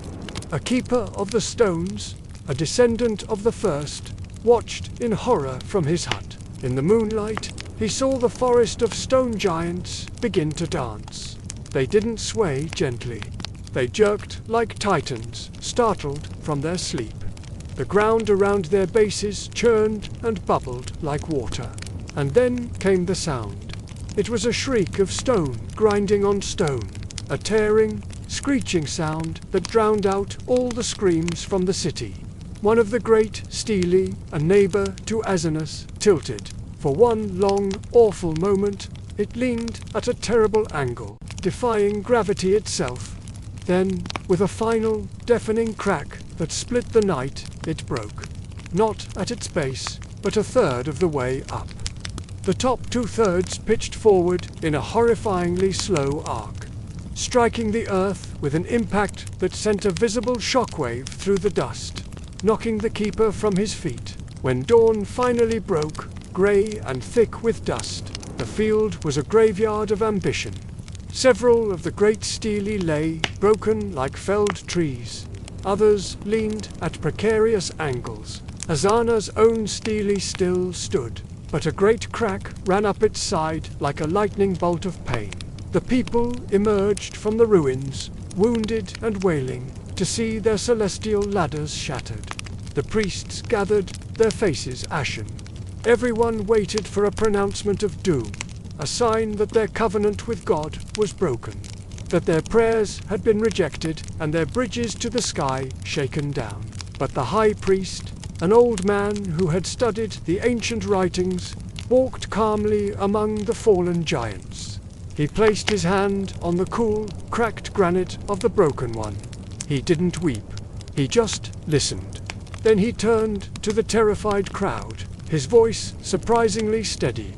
A keeper of the stones, a descendant of the first, watched in horror from his hut. In the moonlight, he saw the forest of stone giants begin to dance. They didn't sway gently. They jerked like titans, startled from their sleep. The ground around their bases churned and bubbled like water. And then came the sound. It was a shriek of stone grinding on stone, a tearing, screeching sound that drowned out all the screams from the city. One of the great stele, a neighbor to Azanus, tilted. For one long, awful moment, it leaned at a terrible angle, defying gravity itself. Then, with a final, deafening crack that split the night, it broke. Not at its base, but a third of the way up. The top two-thirds pitched forward in a horrifyingly slow arc, striking the earth with an impact that sent a visible shockwave through the dust, knocking the keeper from his feet. When dawn finally broke, grey and thick with dust, the field was a graveyard of ambition. Several of the great stele lay, broken like felled trees. Others leaned at precarious angles. Azana's own stele still stood, but a great crack ran up its side like a lightning bolt of pain. The people emerged from the ruins, wounded and wailing, to see their celestial ladders shattered. The priests gathered, their faces ashen. Everyone waited for a pronouncement of doom, a sign that their covenant with God was broken, that their prayers had been rejected and their bridges to the sky shaken down. But the high priest, an old man who had studied the ancient writings, walked calmly among the fallen giants. He placed his hand on the cool, cracked granite of the broken one. He didn't weep. He just listened. Then he turned to the terrified crowd, his voice surprisingly steady.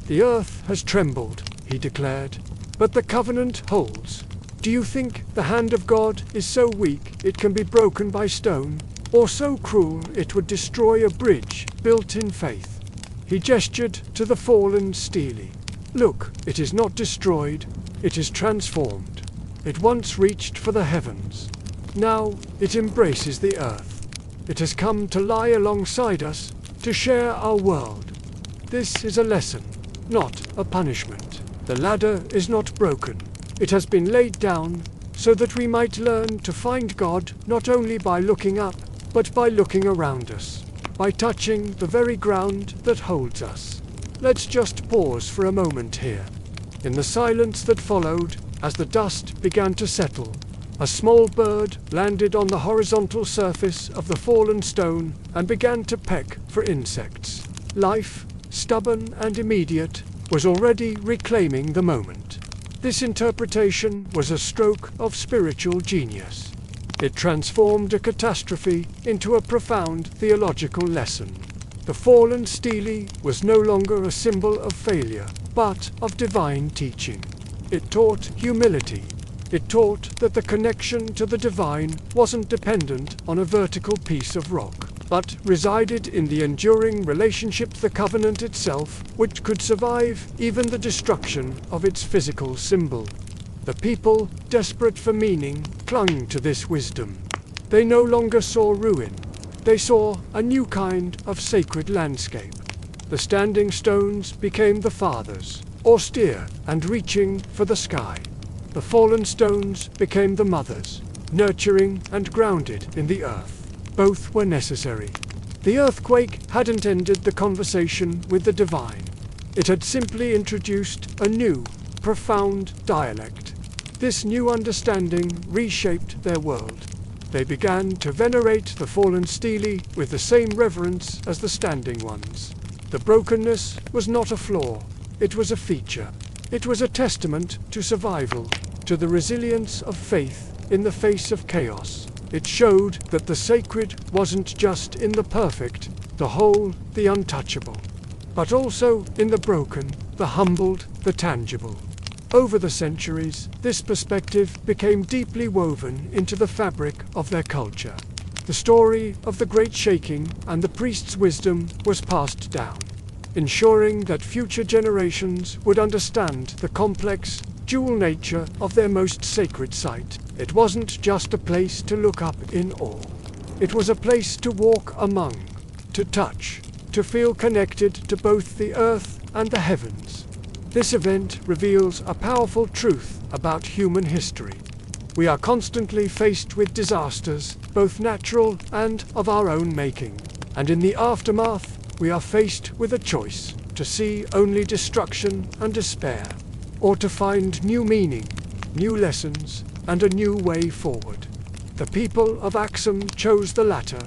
"The earth has trembled," he declared, "but the covenant holds. Do you think the hand of God is so weak it can be broken by stone, or so cruel it would destroy a bridge built in faith?" He gestured to the fallen stele. "Look, it is not destroyed, it is transformed. It once reached for the heavens. Now it embraces the earth. It has come to lie alongside us, to share our world. This is a lesson, not a punishment. The ladder is not broken. It has been laid down so that we might learn to find God not only by looking up, but by looking around us, by touching the very ground that holds us. Let's just pause for a moment here. In the silence that followed, as the dust began to settle, a small bird landed on the horizontal surface of the fallen stone and began to peck for insects. Life, stubborn and immediate, was already reclaiming the moment. This interpretation was a stroke of spiritual genius. It transformed a catastrophe into a profound theological lesson. The fallen stele was no longer a symbol of failure, but of divine teaching. It taught humility. It taught that the connection to the divine wasn't dependent on a vertical piece of rock, but resided in the enduring relationship, the covenant itself, which could survive even the destruction of its physical symbol. The people, desperate for meaning, clung to this wisdom. They no longer saw ruin. They saw a new kind of sacred landscape. The standing stones became the fathers, austere and reaching for the sky. The fallen stones became the mothers, nurturing and grounded in the earth. Both were necessary. The earthquake hadn't ended the conversation with the divine. It had simply introduced a new, profound dialect. This new understanding reshaped their world. They began to venerate the fallen stele with the same reverence as the standing ones. The brokenness was not a flaw, it was a feature. It was a testament to survival, to the resilience of faith in the face of chaos. It showed that the sacred wasn't just in the perfect, the whole, the untouchable, but also in the broken, the humbled, the tangible. Over the centuries, this perspective became deeply woven into the fabric of their culture. The story of the Great Shaking and the priest's wisdom was passed down, ensuring that future generations would understand the complex, dual nature of their most sacred site. It wasn't just a place to look up in awe. It was a place to walk among, to touch, to feel connected to both the earth and the heavens. This event reveals a powerful truth about human history. We are constantly faced with disasters, both natural and of our own making. And in the aftermath, we are faced with a choice: to see only destruction and despair, or to find new meaning, new lessons, and a new way forward. The people of Axum chose the latter.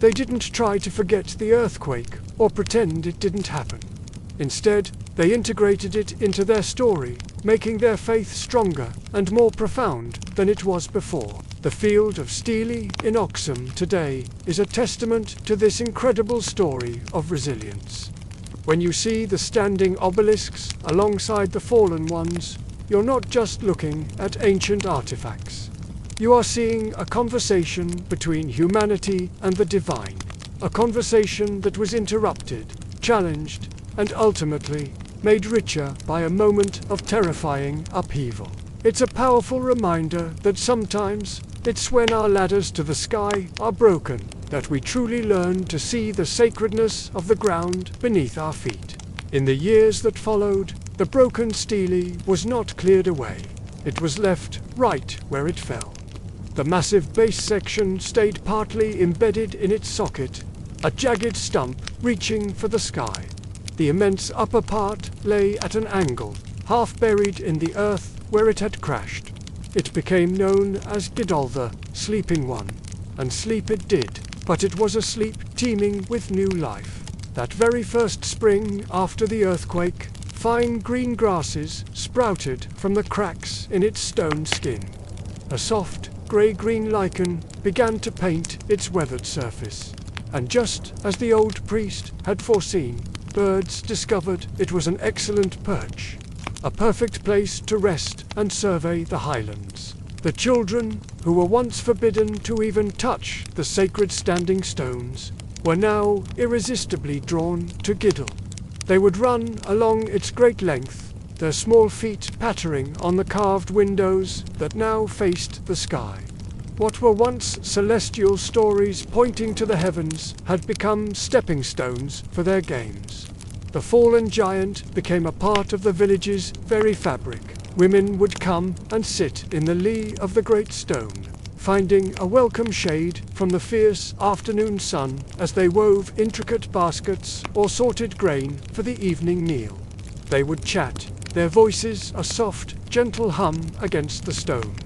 They didn't try to forget the earthquake or pretend it didn't happen. Instead, they integrated it into their story, making their faith stronger and more profound than it was before. The field of stele in Axum today is a testament to this incredible story of resilience. When you see the standing obelisks alongside the fallen ones, you're not just looking at ancient artifacts. You are seeing a conversation between humanity and the divine, a conversation that was interrupted, challenged, and ultimately made richer by a moment of terrifying upheaval. It's a powerful reminder that sometimes it's when our ladders to the sky are broken that we truly learn to see the sacredness of the ground beneath our feet. In the years that followed, the broken stele was not cleared away. It was left right where it fell. The massive base section stayed partly embedded in its socket, a jagged stump reaching for the sky. The immense upper part lay at an angle, half buried in the earth where it had crashed. It became known as Gidol, the Sleeping One, and sleep it did, but it was a sleep teeming with new life. That very first spring after the earthquake, fine green grasses sprouted from the cracks in its stone skin. A soft, grey-green lichen began to paint its weathered surface. And just as the old priest had foreseen, birds discovered it was an excellent perch, a perfect place to rest and survey the highlands. The children, who were once forbidden to even touch the sacred standing stones, were now irresistibly drawn to Gidol. They would run along its great length, their small feet pattering on the carved windows that now faced the sky. What were once celestial stories pointing to the heavens had become stepping stones for their games. The fallen giant became a part of the village's very fabric. Women would come and sit in the lee of the great stone, finding a welcome shade from the fierce afternoon sun as they wove intricate baskets or sorted grain for the evening meal. They would chat, their voices a soft, gentle hum against the stone,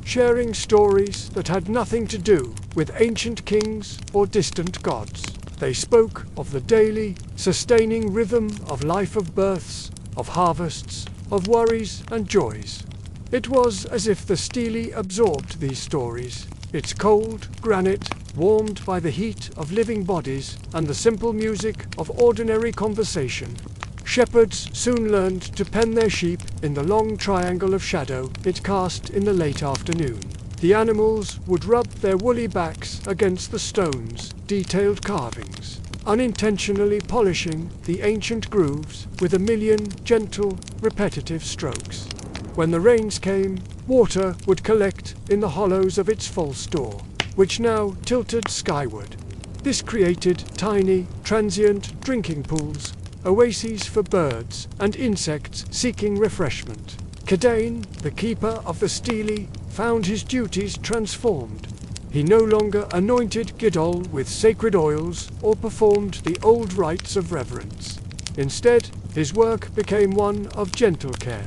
sharing stories that had nothing to do with ancient kings or distant gods. They spoke of the daily, sustaining rhythm of life, of births, of harvests, of worries and joys. It was as if the stele absorbed these stories, its cold granite warmed by the heat of living bodies and the simple music of ordinary conversation. Shepherds soon learned to pen their sheep in the long triangle of shadow it cast in the late afternoon. The animals would rub their woolly backs against the stone's detailed carvings, unintentionally polishing the ancient grooves with a million gentle, repetitive strokes. When the rains came, water would collect in the hollows of its false door, which now tilted skyward. This created tiny, transient drinking pools, oases for birds and insects seeking refreshment. Kidane, the keeper of the stele, found his duties transformed. He no longer anointed Gidol with sacred oils or performed the old rites of reverence. Instead, his work became one of gentle care.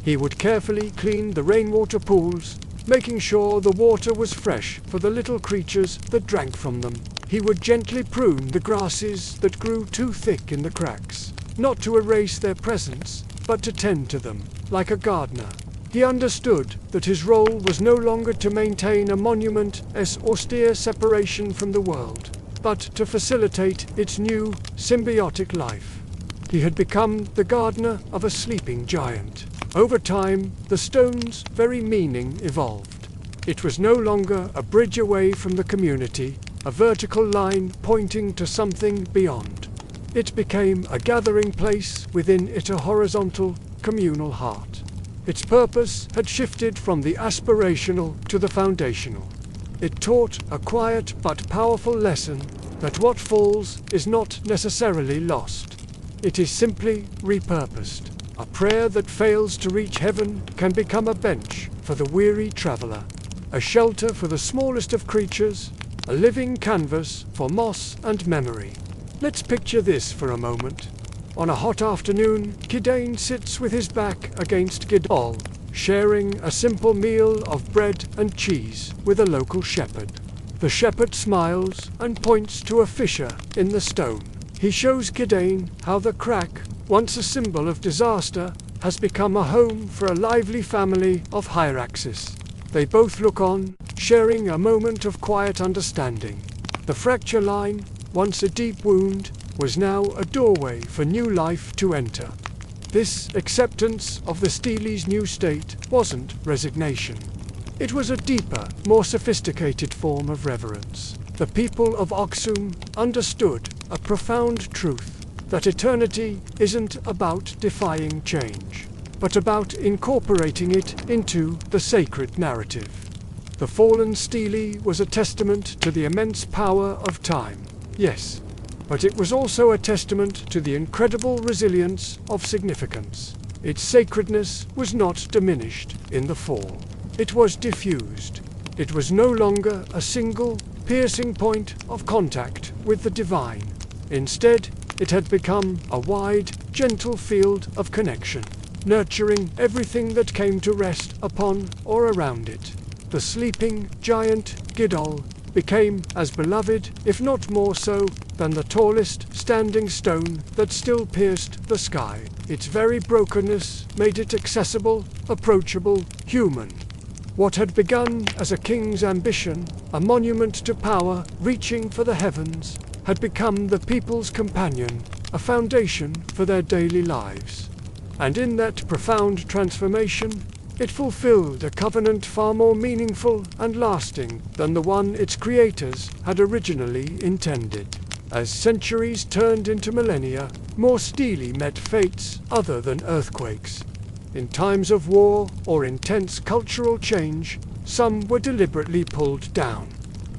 He would carefully clean the rainwater pools, making sure the water was fresh for the little creatures that drank from them. He would gently prune the grasses that grew too thick in the cracks, not to erase their presence, but to tend to them, like a gardener. He understood that his role was no longer to maintain a monument's austere separation from the world, but to facilitate its new, symbiotic life. He had become the gardener of a sleeping giant. Over time, the stone's very meaning evolved. It was no longer a bridge away from the community, a vertical line pointing to something beyond. It became a gathering place within it, a horizontal, communal heart. Its purpose had shifted from the aspirational to the foundational. It taught a quiet but powerful lesson that what falls is not necessarily lost. It is simply repurposed. A prayer that fails to reach heaven can become a bench for the weary traveler, a shelter for the smallest of creatures, a living canvas for moss and memory. Let's picture this for a moment. On a hot afternoon, Kidane sits with his back against Gidol, sharing a simple meal of bread and cheese with a local shepherd. The shepherd smiles and points to a fissure in the stone. He shows Kidane how the crack, once a symbol of disaster, has become a home for a lively family of hyraxes. They both look on, sharing a moment of quiet understanding. The fracture line, once a deep wound, was now a doorway for new life to enter. This acceptance of the stele's new state wasn't resignation. It was a deeper, more sophisticated form of reverence. The people of Axum understood a profound truth, that eternity isn't about defying change, but about incorporating it into the sacred narrative. The fallen stele was a testament to the immense power of time, yes, but it was also a testament to the incredible resilience of significance. Its sacredness was not diminished in the fall. It was diffused. It was no longer a single, piercing point of contact with the divine. Instead, it had become a wide, gentle field of connection, nurturing everything that came to rest upon or around it. The sleeping giant Gidol became as beloved, if not more so, than the tallest standing stone that still pierced the sky. Its very brokenness made it accessible, approachable, human. What had begun as a king's ambition, a monument to power reaching for the heavens, had become the people's companion, a foundation for their daily lives. And in that profound transformation, it fulfilled a covenant far more meaningful and lasting than the one its creators had originally intended. As centuries turned into millennia, more stele met fates other than earthquakes. In times of war or intense cultural change, Some were deliberately pulled down.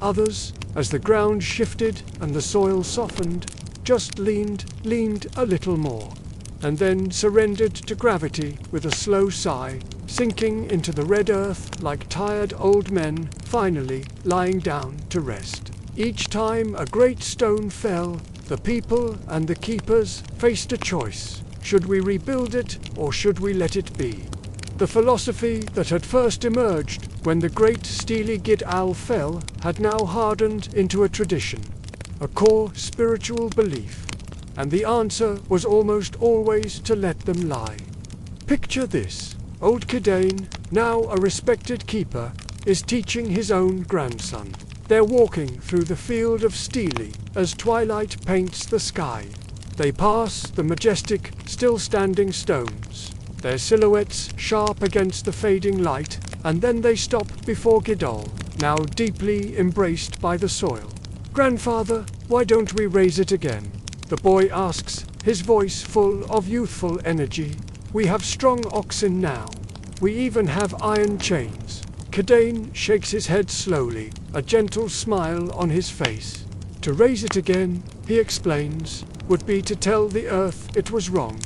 Others, as the ground shifted and the soil softened, just leaned a little more, and then surrendered to gravity with a slow sigh, sinking into the red earth like tired old men finally lying down to rest. Each time a great stone fell, the people and the keepers faced a choice. Should we rebuild it, or should we let it be? The philosophy that had first emerged when the great steely Gid Al fell had now hardened into a tradition, a core spiritual belief, and the answer was almost always to let them lie. Picture this. Old Kidane, now a respected keeper, is teaching his own grandson. They're walking through the field of Steely as twilight paints the sky. They pass the majestic, still-standing stones, their silhouettes sharp against the fading light, and then they stop before Gidal, now deeply embraced by the soil. "Grandfather, why don't we raise it again?" the boy asks, his voice full of youthful energy. "We have strong oxen now. We even have iron chains." Kidane shakes his head slowly, a gentle smile on his face. To raise it again, he explains, would be to tell the earth it was wrong,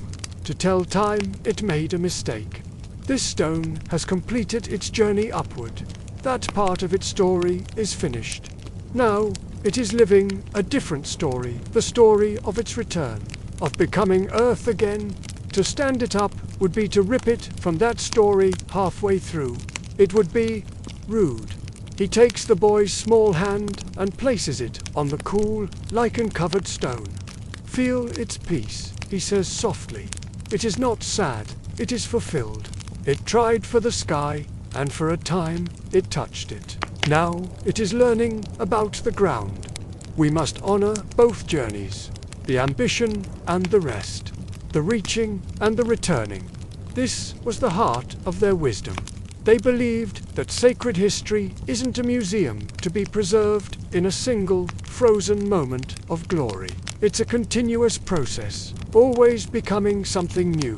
to tell time it made a mistake. This stone has completed its journey upward. That part of its story is finished. Now, it is living a different story, the story of its return, of becoming earth again. To stand it up would be to rip it from that story halfway through. It would be rude. He takes the boy's small hand and places it on the cool, lichen-covered stone. "Feel its peace," he says softly. "It is not sad, it is fulfilled. It tried for the sky, and for a time it touched it. Now it is learning about the ground. We must honor both journeys, the ambition and the rest, the reaching and the returning." This was the heart of their wisdom. They believed that sacred history isn't a museum to be preserved in a single, frozen moment of glory. It's a continuous process, always becoming something new.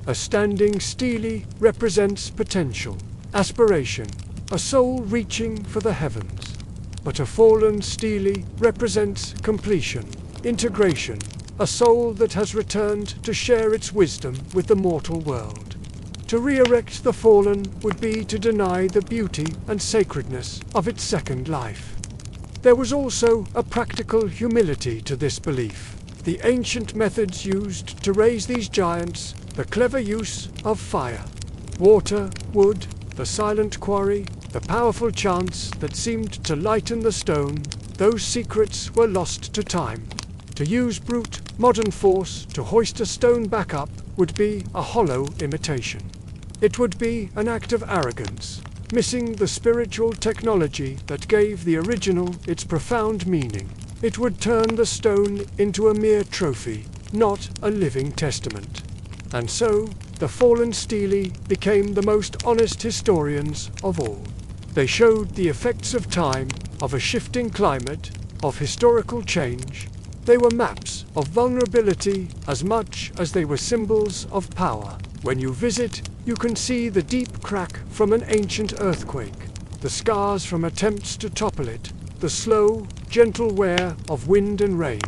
A standing Steely represents potential, aspiration, a soul reaching for the heavens. But a fallen Steely represents completion, integration, a soul that has returned to share its wisdom with the mortal world. To re-erect the fallen would be to deny the beauty and sacredness of its second life. There was also a practical humility to this belief. The ancient methods used to raise these giants, the clever use of fire, water, wood, the silent quarry, the powerful chants that seemed to lighten the stone, those secrets were lost to time. To use brute, modern force to hoist a stone back up would be a hollow imitation. It would be an act of arrogance, missing the spiritual technology that gave the original its profound meaning. It would turn the stone into a mere trophy, not a living testament. And so, the fallen Steely became the most honest historians of all. They showed the effects of time, of a shifting climate, of historical change. They were maps of vulnerability as much as they were symbols of power. When you visit, you can see the deep crack from an ancient earthquake, the scars from attempts to topple it, the slow, gentle wear of wind and rain.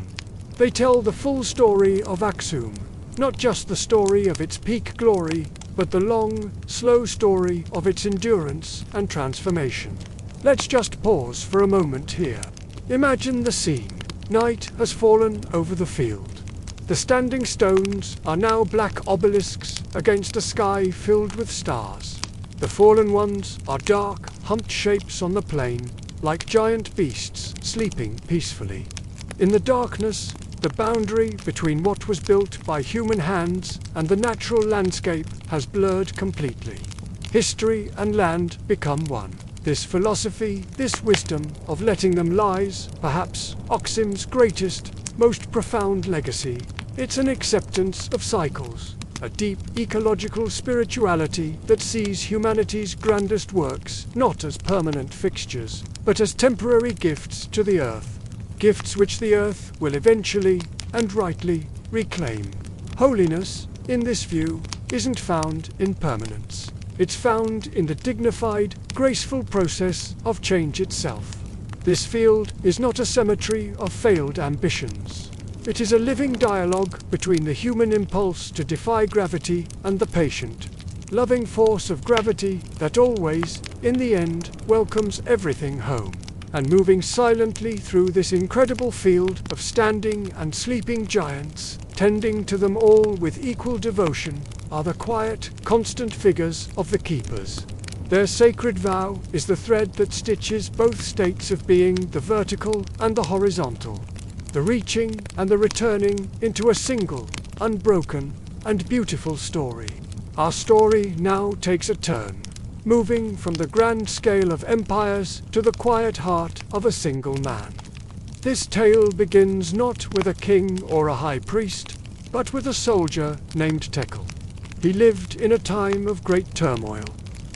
They tell the full story of Axum, not just the story of its peak glory, but the long, slow story of its endurance and transformation. Let's just pause for a moment here. Imagine the scene. Night has fallen over the field. The standing stones are now black obelisks against a sky filled with stars. The fallen ones are dark, humped shapes on the plain, like giant beasts sleeping peacefully. In the darkness, the boundary between what was built by human hands and the natural landscape has blurred completely. History and land become one. This philosophy, this wisdom of letting them lies, perhaps Axum's greatest, most profound legacy. It's an acceptance of cycles, a deep ecological spirituality that sees humanity's grandest works not as permanent fixtures, but as temporary gifts to the earth. Gifts which the earth will eventually, and rightly, reclaim. Holiness, in this view, isn't found in permanence. It's found in the dignified, graceful process of change itself. This field is not a cemetery of failed ambitions. It is a living dialogue between the human impulse to defy gravity and the patient, loving force of gravity that always, in the end, welcomes everything home. And moving silently through this incredible field of standing and sleeping giants, tending to them all with equal devotion, are the quiet, constant figures of the keepers. Their sacred vow is the thread that stitches both states of being, the vertical and the horizontal, the reaching and the returning into a single, unbroken, and beautiful story. Our story now takes a turn, moving from the grand scale of empires to the quiet heart of a single man. This tale begins not with a king or a high priest, but with a soldier named Tekel. He lived in a time of great turmoil.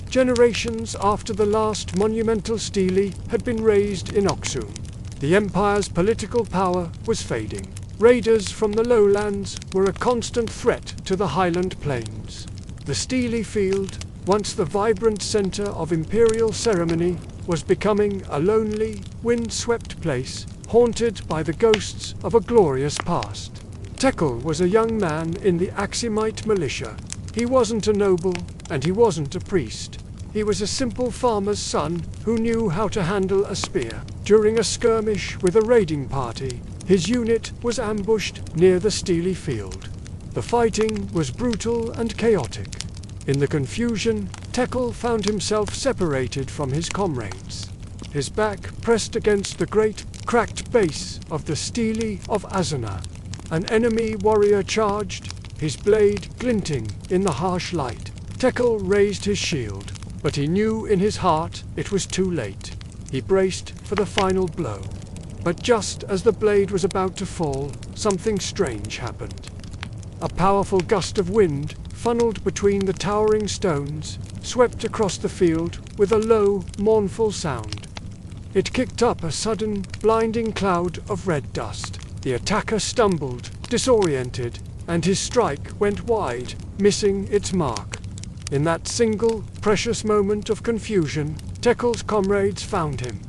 Generations after the last monumental stele had been raised in Axum, the empire's political power was fading. Raiders from the lowlands were a constant threat to the highland plains. The stele field, once the vibrant center of imperial ceremony, was becoming a lonely, wind-swept place, haunted by the ghosts of a glorious past. Tekel was a young man in the Axumite militia. He wasn't a noble, and he wasn't a priest. He was a simple farmer's son who knew how to handle a spear. During a skirmish with a raiding party, his unit was ambushed near the stele field. The fighting was brutal and chaotic. In the confusion, Tekel found himself separated from his comrades. His back pressed against the great, cracked base of the stele of Azana. An enemy warrior charged, his blade glinting in the harsh light. Tekel raised his shield, but he knew in his heart it was too late. He braced for the final blow. But just as the blade was about to fall, something strange happened. A powerful gust of wind, funneled between the towering stones, swept across the field with a low, mournful sound. It kicked up a sudden, blinding cloud of red dust. The attacker stumbled, disoriented, and his strike went wide, missing its mark. In that single, precious moment of confusion, Tekel's comrades found him.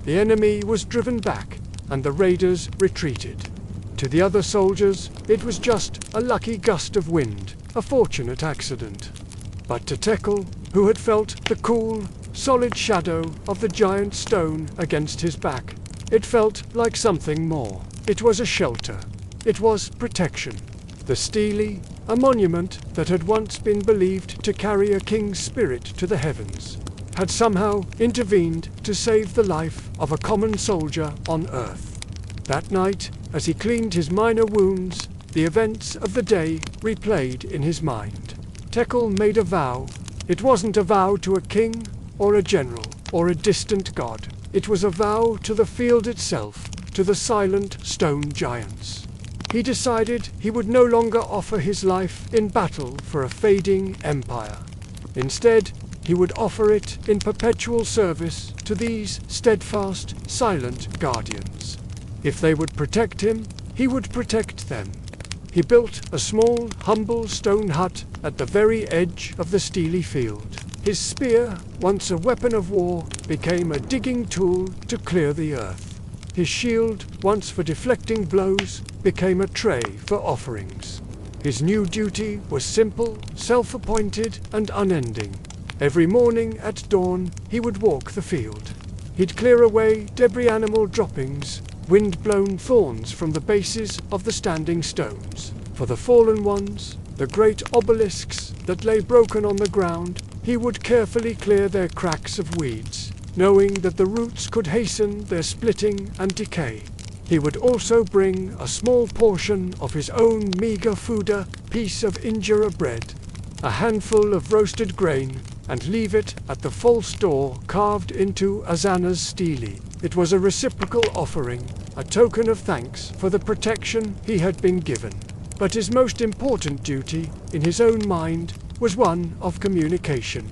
The enemy was driven back, and the raiders retreated. To the other soldiers, it was just a lucky gust of wind, a fortunate accident. But to Tekel, who had felt the cool, solid shadow of the giant stone against his back, it felt like something more. It was a shelter. It was protection. The stele, a monument that had once been believed to carry a king's spirit to the heavens, had somehow intervened to save the life of a common soldier on earth. That night, as he cleaned his minor wounds, the events of the day replayed in his mind. Tekel made a vow. It wasn't a vow to a king, or a general, or a distant god. It was a vow to the field itself, to the silent stone giants. He decided he would no longer offer his life in battle for a fading empire. Instead, he would offer it in perpetual service to these steadfast, silent guardians. If they would protect him, he would protect them. He built a small, humble stone hut at the very edge of the stele field. His spear, once a weapon of war, became a digging tool to clear the earth. His shield, once for deflecting blows, became a tray for offerings. His new duty was simple, self-appointed, and unending. Every morning at dawn, he would walk the field. He'd clear away debris animal droppings, wind-blown thorns from the bases of the standing stones. For the fallen ones, the great obelisks that lay broken on the ground, he would carefully clear their cracks of weeds, knowing that the roots could hasten their splitting and decay. He would also bring a small portion of his own meager fooder, piece of injera bread, a handful of roasted grain, and leave it at the false door carved into Azana's stele. It was a reciprocal offering, a token of thanks for the protection he had been given. But his most important duty, in his own mind, was one of communication.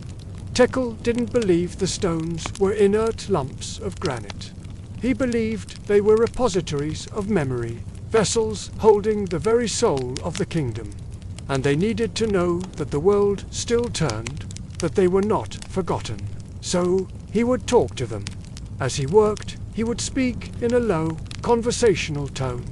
Tekel didn't believe the stones were inert lumps of granite. He believed they were repositories of memory, vessels holding the very soul of the kingdom. And they needed to know that the world still turned, that they were not forgotten. So he would talk to them. As he worked, he would speak in a low, conversational tone.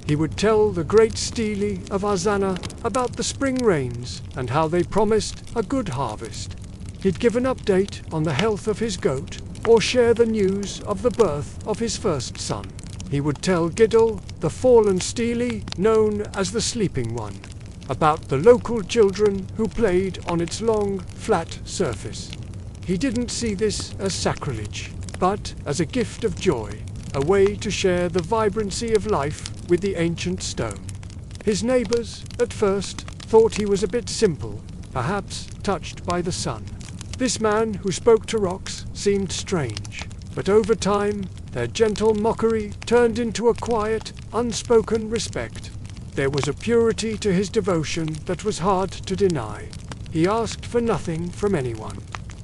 He would tell the great stele of Azana about the spring rains and how they promised a good harvest. He'd give an update on the health of his goat, or share the news of the birth of his first son. He would tell Giddel, the fallen stele known as the Sleeping One, about the local children who played on its long, flat surface. He didn't see this as sacrilege, but as a gift of joy, a way to share the vibrancy of life with the ancient stone. His neighbors, at first, thought he was a bit simple, perhaps touched by the sun. This man who spoke to rocks seemed strange, but over time, their gentle mockery turned into a quiet, unspoken respect. There was a purity to his devotion that was hard to deny. He asked for nothing from anyone.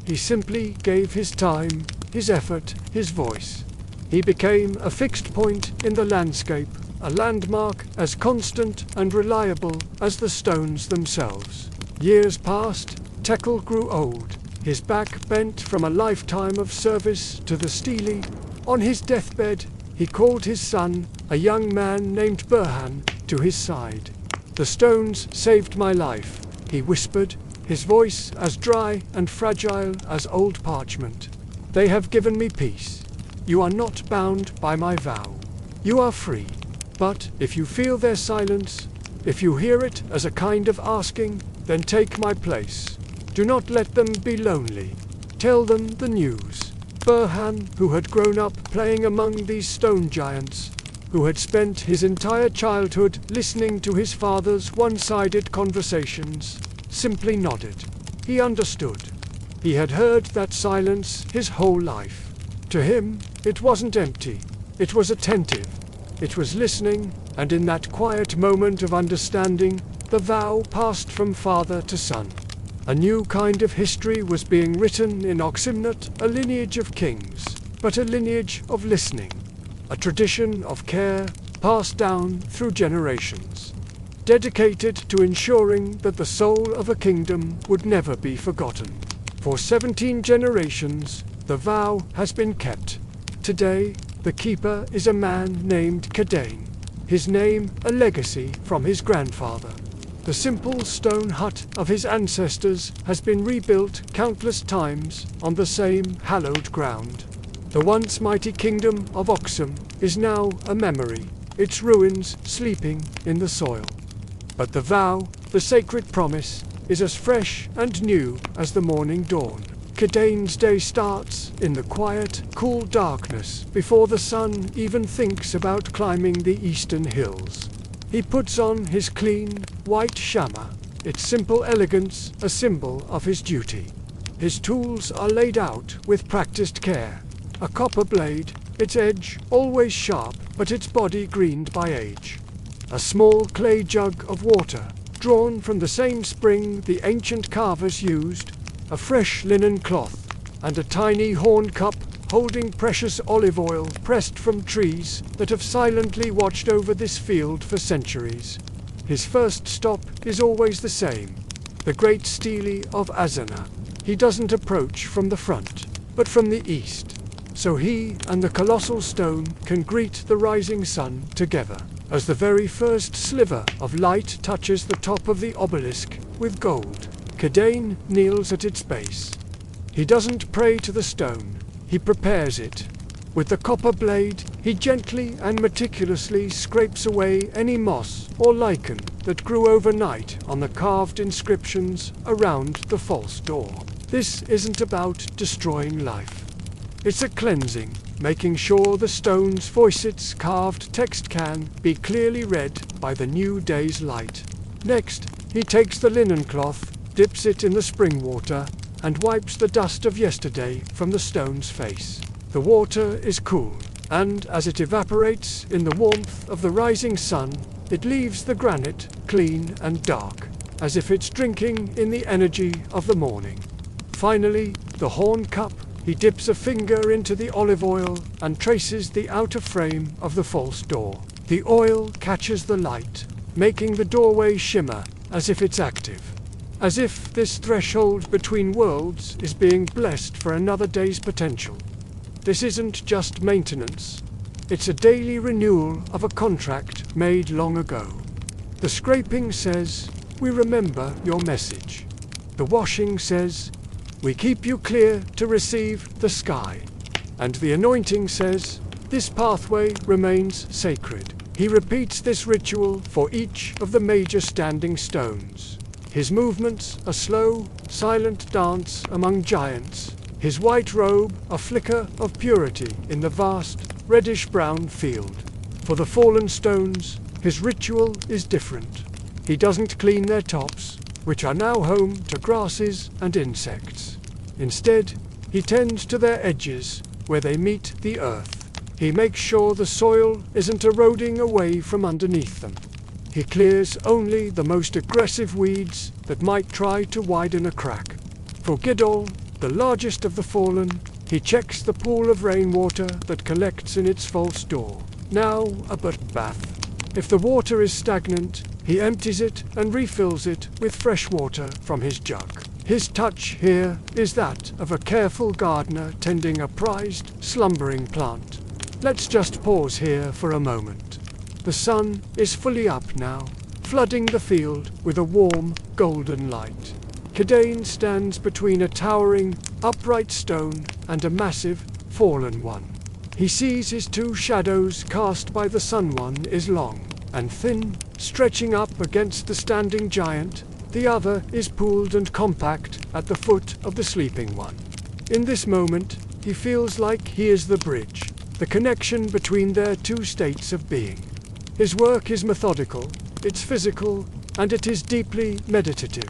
He simply gave his time, his effort, his voice. He became a fixed point in the landscape, a landmark as constant and reliable as the stones themselves. Years passed, Tekel grew old, his back bent from a lifetime of service to the stele. On his deathbed, he called his son, a young man named Burhan, to his side. "The stones saved my life," he whispered, his voice as dry and fragile as old parchment. "They have given me peace. You are not bound by my vow. You are free. But if you feel their silence, if you hear it as a kind of asking, then take my place. Do not let them be lonely. Tell them the news." Burhan, who had grown up playing among these stone giants, who had spent his entire childhood listening to his father's one-sided conversations, simply nodded. He understood. He had heard that silence his whole life. To him, it wasn't empty. It was attentive. It was listening, and in that quiet moment of understanding, the vow passed from father to son. A new kind of history was being written in Oxymnot, a lineage of kings, but a lineage of listening, a tradition of care passed down through generations, dedicated to ensuring that the soul of a kingdom would never be forgotten. For 17 generations, the vow has been kept. Today, the keeper is a man named Kadain, his name a legacy from his grandfather. The simple stone hut of his ancestors has been rebuilt countless times on the same hallowed ground. The once mighty kingdom of Axum is now a memory, its ruins sleeping in the soil. But the vow, the sacred promise, is as fresh and new as the morning dawn. Kadain's day starts in the quiet, cool darkness before the sun even thinks about climbing the eastern hills. He puts on his clean, white shama, its simple elegance a symbol of his duty. His tools are laid out with practiced care. A copper blade, its edge always sharp but its body greened by age. A small clay jug of water, drawn from the same spring the ancient carvers used, a fresh linen cloth, and a tiny horn cup holding precious olive oil pressed from trees that have silently watched over this field for centuries. His first stop is always the same, the great stele of Azana. He doesn't approach from the front, but from the east, so he and the colossal stone can greet the rising sun together. As the very first sliver of light touches the top of the obelisk with gold, Kadain kneels at its base. He doesn't pray to the stone, he prepares it. With the copper blade, he gently and meticulously scrapes away any moss or lichen that grew overnight on the carved inscriptions around the false door. This isn't about destroying life. It's a cleansing, making sure the stone's voicet's carved text can be clearly read by the new day's light. Next, he takes the linen cloth, dips it in the spring water, and wipes the dust of yesterday from the stone's face. The water is cool, and as it evaporates in the warmth of the rising sun, it leaves the granite clean and dark, as if it's drinking in the energy of the morning. Finally, the horn cup, he dips a finger into the olive oil and traces the outer frame of the false door. The oil catches the light, making the doorway shimmer as if it's active. as if this threshold between worlds is being blessed for another day's potential. This isn't just maintenance, it's a daily renewal of a contract made long ago. The scraping says, "We remember your message." The washing says, "We keep you clear to receive the sky." And the anointing says, "This pathway remains sacred." He repeats this ritual for each of the major standing stones. His movements a slow, silent dance among giants, his white robe a flicker of purity in the vast, reddish-brown field. For the fallen stones, his ritual is different. He doesn't clean their tops, which are now home to grasses and insects. Instead, he tends to their edges, where they meet the earth. He makes sure the soil isn't eroding away from underneath them. He clears only the most aggressive weeds that might try to widen a crack. For Gidol, the largest of the fallen, he checks the pool of rainwater that collects in its false door, now a bath. If the water is stagnant, he empties it and refills it with fresh water from his jug. His touch here is that of a careful gardener tending a prized, slumbering plant. Let's just pause here for a moment. The sun is fully up now, flooding the field with a warm, golden light. Kidane stands between a towering, upright stone and a massive, fallen one. He sees his two shadows cast by the sun. One is long and thin, stretching up against the standing giant. The other is pooled and compact at the foot of the sleeping one. In this moment, he feels like he is the bridge, the connection between their two states of being. His work is methodical, it's physical, and it is deeply meditative.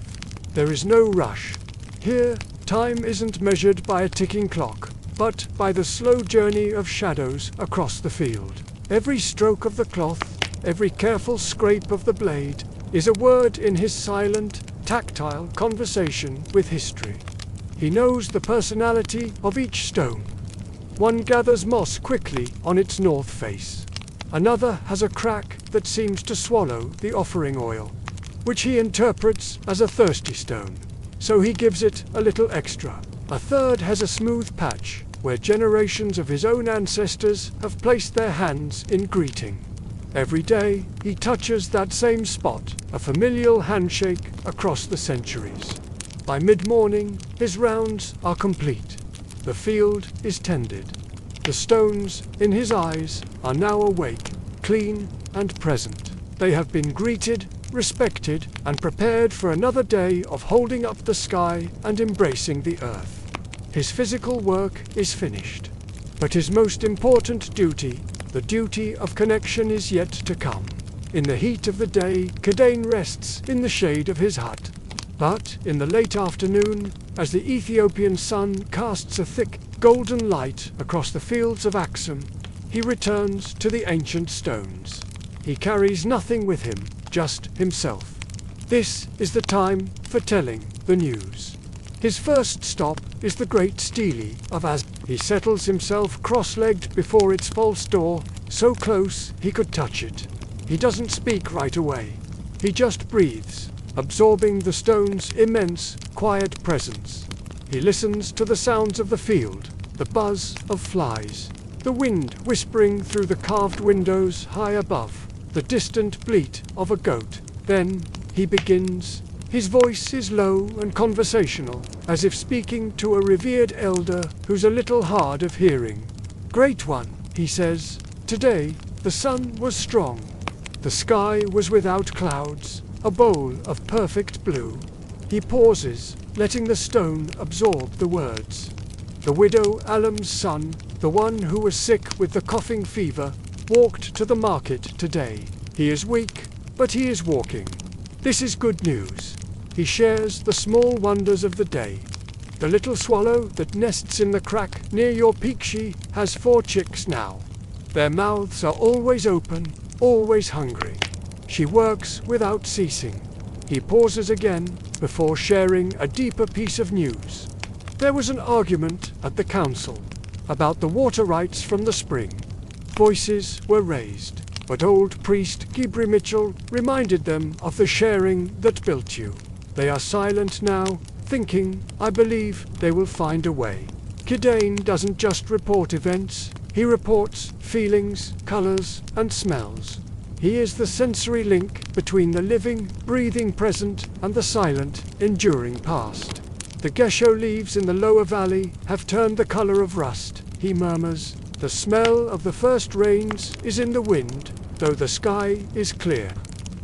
There is no rush. Here, time isn't measured by a ticking clock, but by the slow journey of shadows across the field. Every stroke of the cloth, every careful scrape of the blade, is a word in his silent, tactile conversation with history. He knows the personality of each stone. One gathers moss quickly on its north face. Another has a crack that seems to swallow the offering oil, which he interprets as a thirsty stone, so he gives it a little extra. A third has a smooth patch, where generations of his own ancestors have placed their hands in greeting. Every day, he touches that same spot, a familial handshake across the centuries. By mid-morning, his rounds are complete. The field is tended. The stones in his eyes are now awake, clean and present. They have been greeted, respected, and prepared for another day of holding up the sky and embracing the earth. His physical work is finished, but his most important duty, the duty of connection, is yet to come. In the heat of the day, Kidane rests in the shade of his hut. But in the late afternoon, as the Ethiopian sun casts a thick, golden light across the fields of Axum, he returns to the ancient stones. He carries nothing with him, just himself. This is the time for telling the news. His first stop is the great stele of Az. He settles himself cross-legged before its false door, so close he could touch it. He doesn't speak right away. He just breathes, absorbing the stone's immense, quiet presence. He listens to the sounds of the field, the buzz of flies, the wind whispering through the carved windows high above, the distant bleat of a goat. Then he begins. His voice is low and conversational, as if speaking to a revered elder who's a little hard of hearing. "Great One," he says, "today the sun was strong. The sky was without clouds, a bowl of perfect blue." He pauses, letting the stone absorb the words. The widow Alam's son, the one who was sick with the coughing fever, walked to the market today. He is weak, but he is walking. This is good news. He shares the small wonders of the day. The little swallow that nests in the crack near your peakshi has 4 chicks now. Their mouths are always open, always hungry. She works without ceasing. He pauses again before sharing a deeper piece of news. There was an argument at the council about the water rights from the spring. Voices were raised, but old priest Gibri Mitchell reminded them of the sharing that built you. They are silent now, thinking, I believe, they will find a way. Kidane doesn't just report events, he reports feelings, colors, and smells. He is the sensory link between the living, breathing present and the silent, enduring past. The gesho leaves in the lower valley have turned the color of rust, he murmurs. The smell of the first rains is in the wind, though the sky is clear.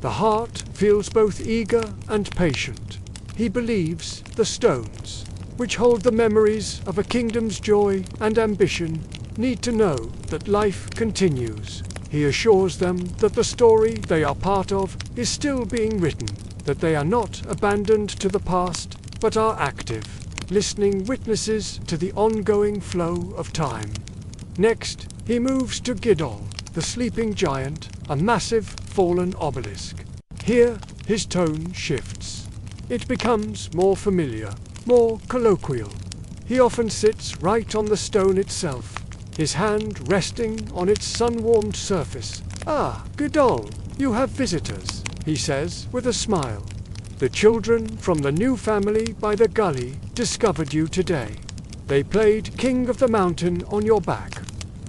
The heart feels both eager and patient. He believes the stones, which hold the memories of a kingdom's joy and ambition, need to know that life continues. He assures them that the story they are part of is still being written, that they are not abandoned to the past, but are active, listening witnesses to the ongoing flow of time. Next, he moves to Gidol, the sleeping giant, a massive fallen obelisk. Here, his tone shifts. It becomes more familiar, more colloquial. He often sits right on the stone itself, his hand resting on its sun-warmed surface. Ah, Gidol, you have visitors, he says with a smile. The children from the new family by the gully discovered you today. They played King of the Mountain on your back.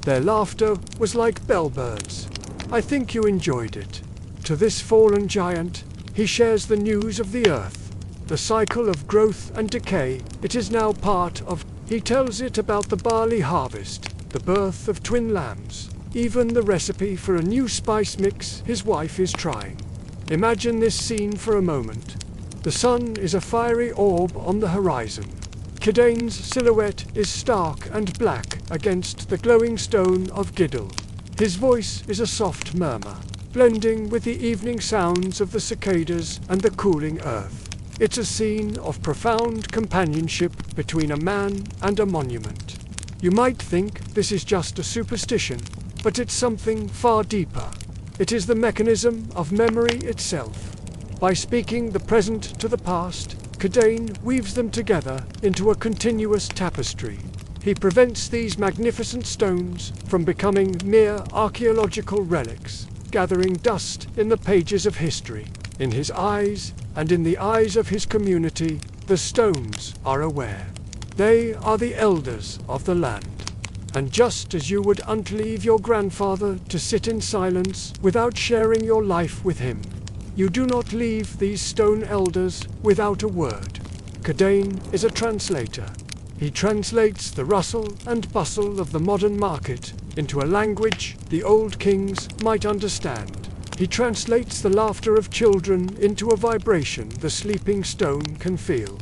Their laughter was like bellbirds. I think you enjoyed it. To this fallen giant, he shares the news of the earth. The cycle of growth and decay, it is now part of. He tells it about the barley harvest, the birth of twin lambs, even the recipe for a new spice mix his wife is trying. Imagine this scene for a moment. The sun is a fiery orb on the horizon. Kidane's silhouette is stark and black against the glowing stone of Gidol. His voice is a soft murmur, blending with the evening sounds of the cicadas and the cooling earth. It's a scene of profound companionship between a man and a monument. You might think this is just a superstition, but it's something far deeper. It is the mechanism of memory itself. By speaking the present to the past, Kidane weaves them together into a continuous tapestry. He prevents these magnificent stones from becoming mere archaeological relics, gathering dust in the pages of history. In his eyes, and in the eyes of his community, the stones are aware. They are the elders of the land. And just as you would leave your grandfather to sit in silence without sharing your life with him, you do not leave these stone elders without a word. Kidane is a translator. He translates the rustle and bustle of the modern market into a language the old kings might understand. He translates the laughter of children into a vibration the sleeping stone can feel.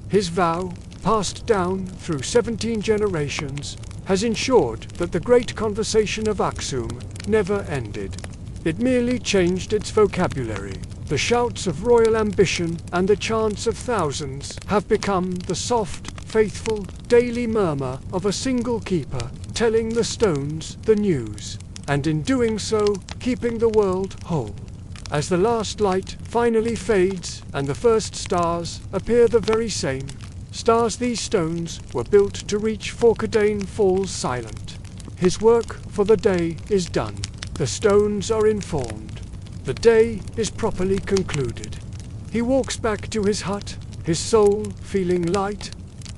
His vow, passed down through 17 generations, has ensured that the great conversation of Axum never ended. It merely changed its vocabulary. The shouts of royal ambition and the chants of thousands have become the soft, faithful, daily murmur of a single keeper, telling the stones the news, and in doing so, keeping the world whole. As the last light finally fades and the first stars appear the very same, stars these stones were built to reach, for Kidane falls silent. His work for the day is done. The stones are informed. The day is properly concluded. He walks back to his hut, his soul feeling light.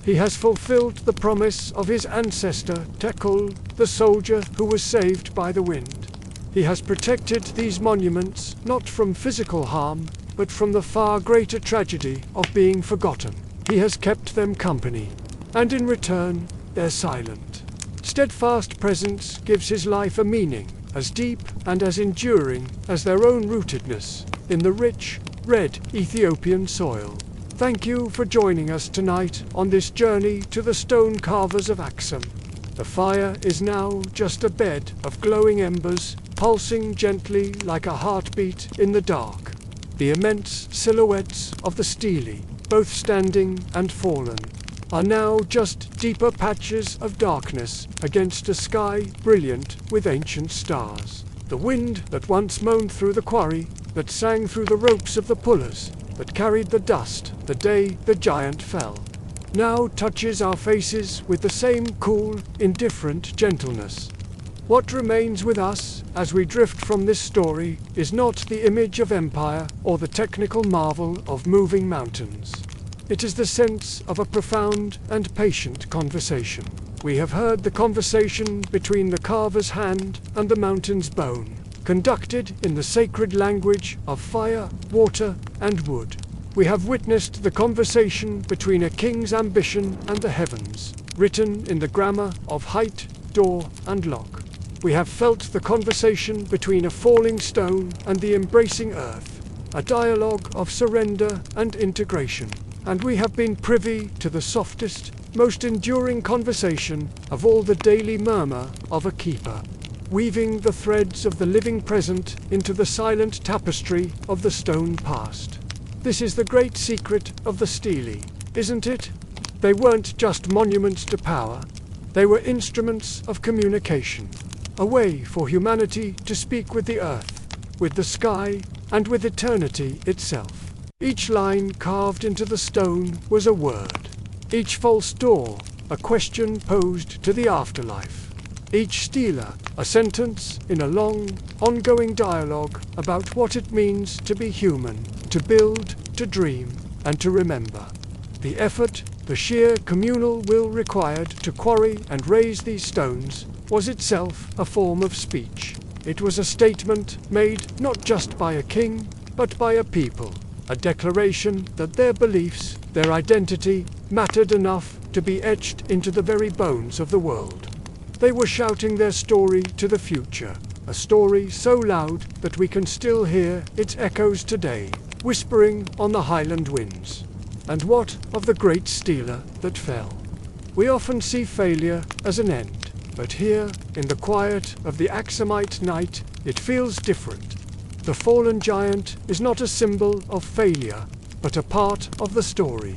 He has fulfilled the promise of his ancestor, Tekul, the soldier who was saved by the wind. He has protected these monuments not from physical harm, but from the far greater tragedy of being forgotten. He has kept them company, and in return, they're silent. Steadfast presence gives his life a meaning as deep and as enduring as their own rootedness in the rich, red Ethiopian soil. Thank you for joining us tonight on this journey to the stone carvers of Axum. The fire is now just a bed of glowing embers, pulsing gently like a heartbeat in the dark. The immense silhouettes of the stele, both standing and fallen, are now just deeper patches of darkness against a sky brilliant with ancient stars. The wind that once moaned through the quarry, that sang through the ropes of the pullers, that carried the dust the day the giant fell, now touches our faces with the same cool, indifferent gentleness. What remains with us as we drift from this story, is not the image of empire or the technical marvel of moving mountains. It is the sense of a profound and patient conversation. We have heard the conversation between the carver's hand and the mountain's bone, conducted in the sacred language of fire, water, and wood. We have witnessed the conversation between a king's ambition and the heavens, written in the grammar of height, door, and lock. We have felt the conversation between a falling stone and the embracing earth, a dialogue of surrender and integration. And we have been privy to the softest, most enduring conversation of all, the daily murmur of a keeper, weaving the threads of the living present into the silent tapestry of the stone past. This is the great secret of the stelae, isn't it? They weren't just monuments to power, they were instruments of communication, a way for humanity to speak with the earth, with the sky, and with eternity itself. Each line carved into the stone was a word. Each false door, a question posed to the afterlife. Each stela, a sentence in a long, ongoing dialogue about what it means to be human, to build, to dream, and to remember. The effort, the sheer communal will required to quarry and raise these stones, was itself a form of speech. It was a statement made not just by a king, but by a people, a declaration that their beliefs, their identity, mattered enough to be etched into the very bones of the world. They were shouting their story to the future, a story so loud that we can still hear its echoes today, whispering on the highland winds. And what of the great stela that fell? We often see failure as an end, but here, in the quiet of the Axumite night, it feels different. The fallen giant is not a symbol of failure, but a part of the story.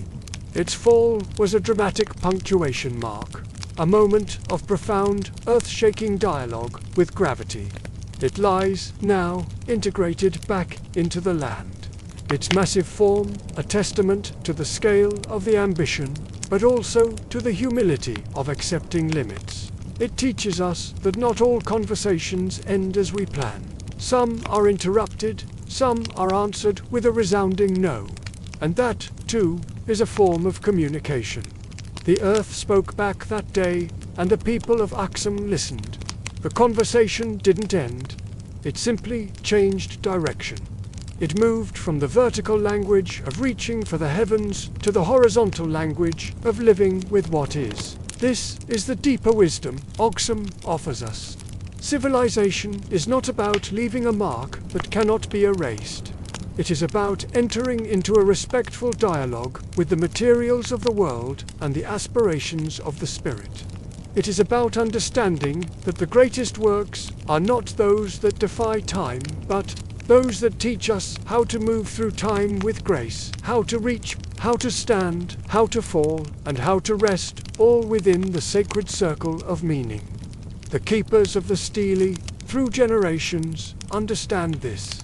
Its fall was a dramatic punctuation mark, a moment of profound, earth-shaking dialogue with gravity. It lies, now, integrated back into the land. Its massive form, a testament to the scale of the ambition, but also to the humility of accepting limits. It teaches us that not all conversations end as we plan. Some are interrupted, some are answered with a resounding no. And that, too, is a form of communication. The earth spoke back that day, and the people of Axum listened. The conversation didn't end. It simply changed direction. It moved from the vertical language of reaching for the heavens to the horizontal language of living with what is. This is the deeper wisdom Axum offers us. Civilization is not about leaving a mark that cannot be erased. It is about entering into a respectful dialogue with the materials of the world and the aspirations of the spirit. It is about understanding that the greatest works are not those that defy time, but those that teach us how to move through time with grace, how to reach, how to stand, how to fall, and how to rest, all within the sacred circle of meaning. The keepers of the stelae, through generations, understand this.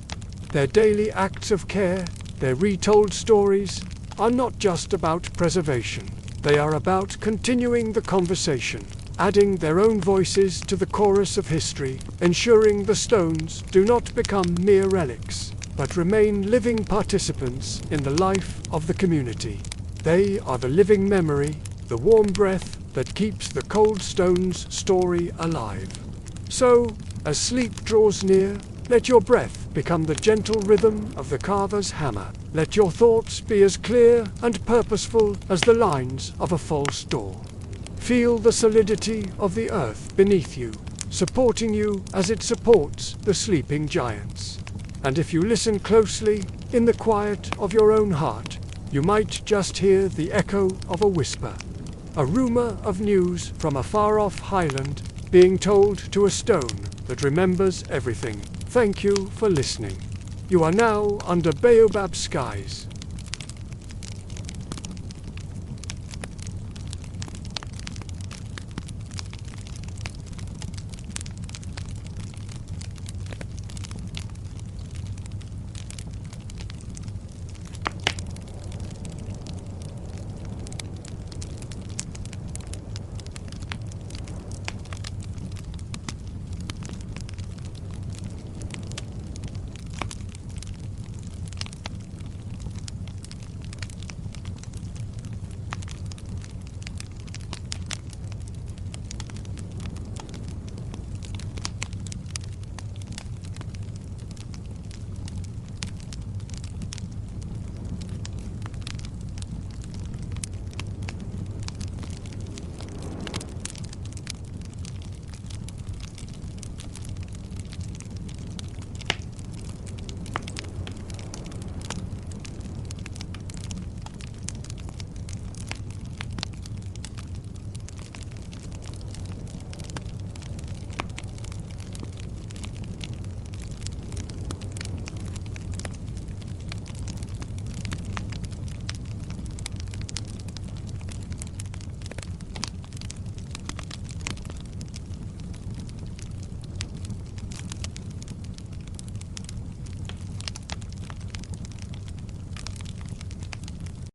Their daily acts of care, their retold stories, are not just about preservation. They are about continuing the conversation, adding their own voices to the chorus of history, ensuring the stones do not become mere relics, but remain living participants in the life of the community. They are the living memory, the warm breath that keeps the cold stone's story alive. So, as sleep draws near, let your breath become the gentle rhythm of the carver's hammer. Let your thoughts be as clear and purposeful as the lines of a false door. Feel the solidity of the earth beneath you, supporting you as it supports the sleeping giants. And if you listen closely, in the quiet of your own heart, you might just hear the echo of a whisper, a rumor of news from a far-off highland being told to a stone that remembers everything. Thank you for listening. You are now under baobab skies.